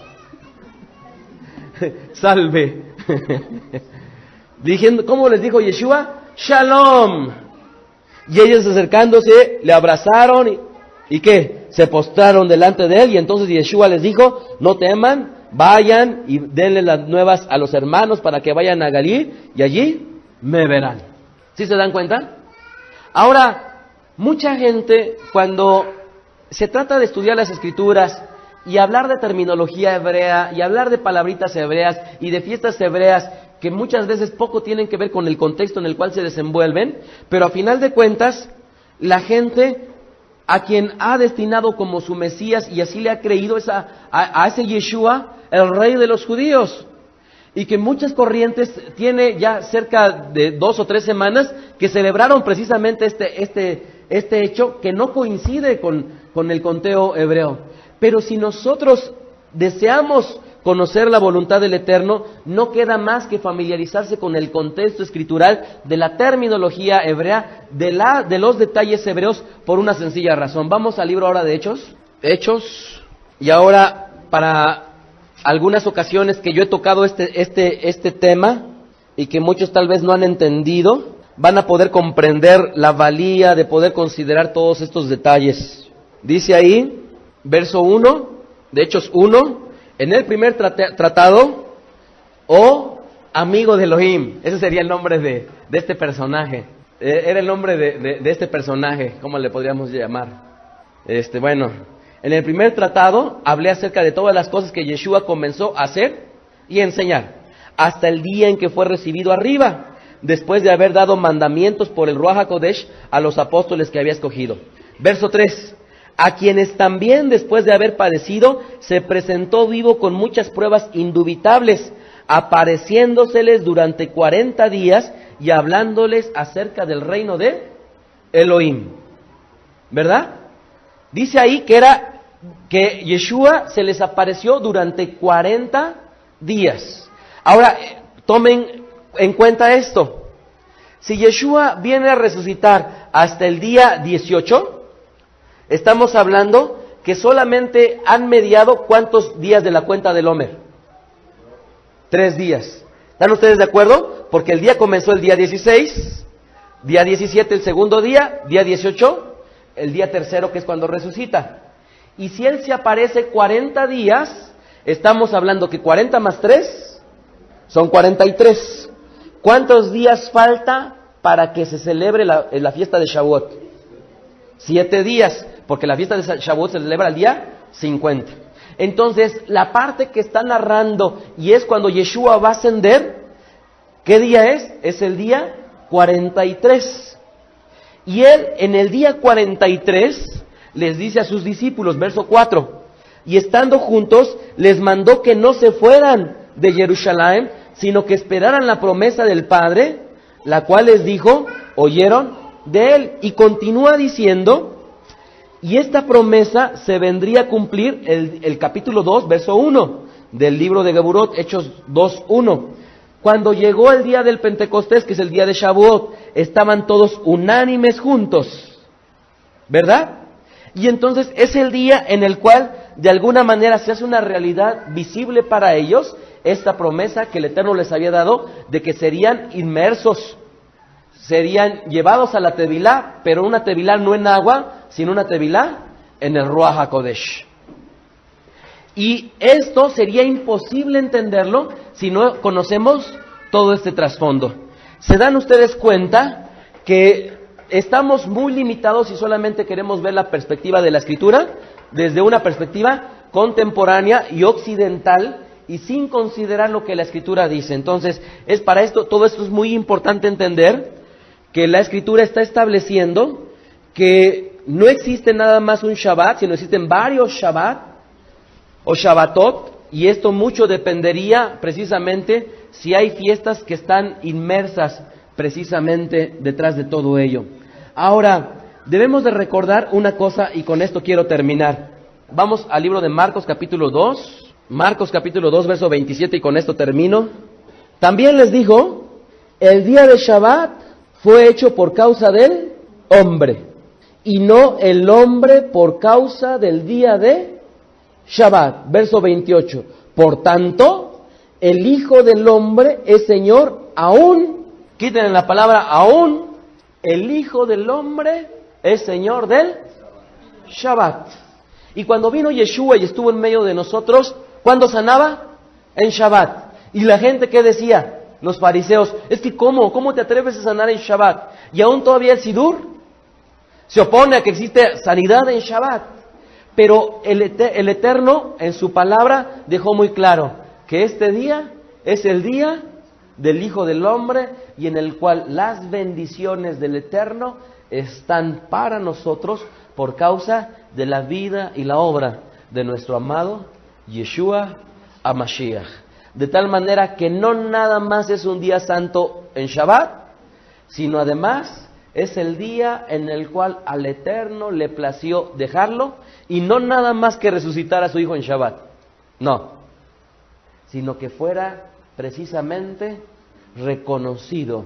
[SPEAKER 2] Salve. Diciendo, ¿cómo les dijo Yeshua? Shalom. Y ellos, acercándose, le abrazaron y ¿qué? Se postraron delante de él. Y entonces Yeshua les dijo: no teman, vayan y denle las nuevas a los hermanos para que vayan a Galí, y allí me verán. ¿Sí se dan cuenta? Ahora, mucha gente, cuando se trata de estudiar las Escrituras y hablar de terminología hebrea y hablar de palabritas hebreas y de fiestas hebreas, que muchas veces poco tienen que ver con el contexto en el cual se desenvuelven, pero a final de cuentas, la gente a quien ha destinado como su Mesías, y así le ha creído, es a ese Yeshua, el rey de los judíos, y que muchas corrientes tiene ya cerca de 2 o 3 semanas que celebraron precisamente este hecho, que no coincide con el conteo hebreo. Pero si nosotros deseamos conocer la voluntad del Eterno, no queda más que familiarizarse con el contexto escritural de la terminología hebrea, de los detalles hebreos, por una sencilla razón. Vamos al libro ahora de Hechos, y ahora, para algunas ocasiones que yo he tocado este tema, y que muchos tal vez no han entendido, van a poder comprender la valía de poder considerar todos estos detalles. Dice ahí, verso 1, de Hechos 1, en el primer tratado, oh amigo de Elohim. Ese sería el nombre de este personaje. Era el nombre de este personaje, ¿cómo le podríamos llamar? Bueno, en el primer tratado hablé acerca de todas las cosas que Yeshua comenzó a hacer y enseñar, hasta el día en que fue recibido arriba, después de haber dado mandamientos por el Ruach HaKodesh a los apóstoles que había escogido. Verso 3. A quienes también, después de haber padecido, se presentó vivo con muchas pruebas indubitables, apareciéndoseles durante 40 días y hablándoles acerca del reino de Elohim. ¿Verdad? Dice ahí que Yeshua se les apareció durante 40 días. Ahora, tomen en cuenta esto. Si Yeshua viene a resucitar hasta el día 18, estamos hablando que solamente han mediado ¿cuántos días de la cuenta del Homer? 3 días. ¿Están ustedes de acuerdo? Porque el día comenzó el día 16, día 17 el segundo día 18, el día tercero, que es cuando resucita. Y si Él se aparece 40 días, estamos hablando que 40 más 3 son 43. ¿Cuántos días falta para que se celebre la fiesta de Shavuot? 7 días, porque la fiesta de Shavuot se celebra el día 50. Entonces, la parte que está narrando, y es cuando Yeshua va a ascender, ¿qué día es? Es el día 43. Y Él, en el día 43, les dice a sus discípulos, verso 4, y estando juntos, les mandó que no se fueran de Jerusalén, sino que esperaran la promesa del Padre, la cual les dijo, oyeron de Él. Y continúa diciendo, y esta promesa se vendría a cumplir, el capítulo 2, verso 1, del libro de Geburot, Hechos 2:1. Cuando llegó el día del Pentecostés, que es el día de Shavuot, estaban todos unánimes juntos, ¿verdad? Y entonces es el día en el cual, de alguna manera, se hace una realidad visible para ellos, esta promesa que el Eterno les había dado, de que serían inmersos, serían llevados a la Tevilá, pero una Tevilá no en agua, sino una Tevilá en el Ruach HaKodesh. Y esto sería imposible entenderlo si no conocemos todo este trasfondo. ¿Se dan ustedes cuenta que estamos muy limitados si solamente queremos ver la perspectiva de la Escritura desde una perspectiva contemporánea y occidental y sin considerar lo que la Escritura dice? Entonces, es para esto, todo esto es muy importante entender que la Escritura está estableciendo que no existe nada más un Shabbat, sino existen varios Shabbat o Shabbatot, y esto mucho dependería precisamente si hay fiestas que están inmersas precisamente detrás de todo ello. Ahora, debemos de recordar una cosa, y con esto quiero terminar. Vamos al libro de Marcos capítulo 2, verso 27, y con esto termino. También les dijo, el día de Shabbat fue hecho por causa del hombre, y no el hombre por causa del día de Shabbat. Verso 28. Por tanto, el Hijo del Hombre es Señor aún, quiten la palabra aún, el Hijo del Hombre es Señor del Shabbat. Y cuando vino Yeshua y estuvo en medio de nosotros, ¿cuándo sanaba? En Shabbat. Y la gente, ¿qué decía? Los fariseos, es que ¿cómo te atreves a sanar en Shabbat? Y aún todavía el Sidur se opone a que existe sanidad en Shabbat. Pero el Eterno, en su palabra, dejó muy claro que este día es el día del Hijo del Hombre, y en el cual las bendiciones del Eterno están para nosotros por causa de la vida y la obra de nuestro amado Yeshua HaMashiach. De tal manera que no nada más es un día santo en Shabbat, sino además es el día en el cual al Eterno le plació dejarlo, y no nada más que resucitar a su Hijo en Shabbat, no, sino que fuera precisamente reconocido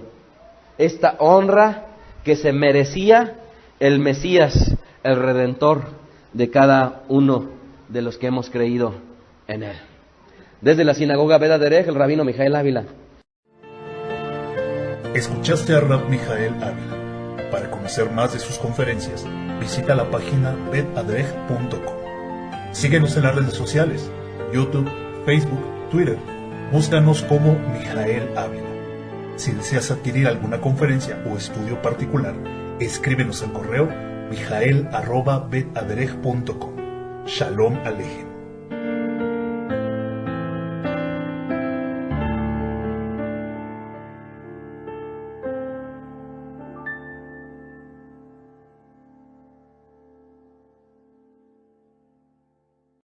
[SPEAKER 2] esta honra que se merecía el Mesías, el Redentor de cada uno de los que hemos creído en Él. Desde la sinagoga Bet Aderech, el rabino Mijael Ávila.
[SPEAKER 1] Escuchaste a Rab Mijael Ávila. Para conocer más de sus conferencias, visita la página betaderech.com. Síguenos en las redes sociales, YouTube, Facebook, Twitter. Búscanos como Mijael Ávila. Si deseas adquirir alguna conferencia o estudio particular, escríbenos al correo mijael@betaderech.com. Shalom Alejem.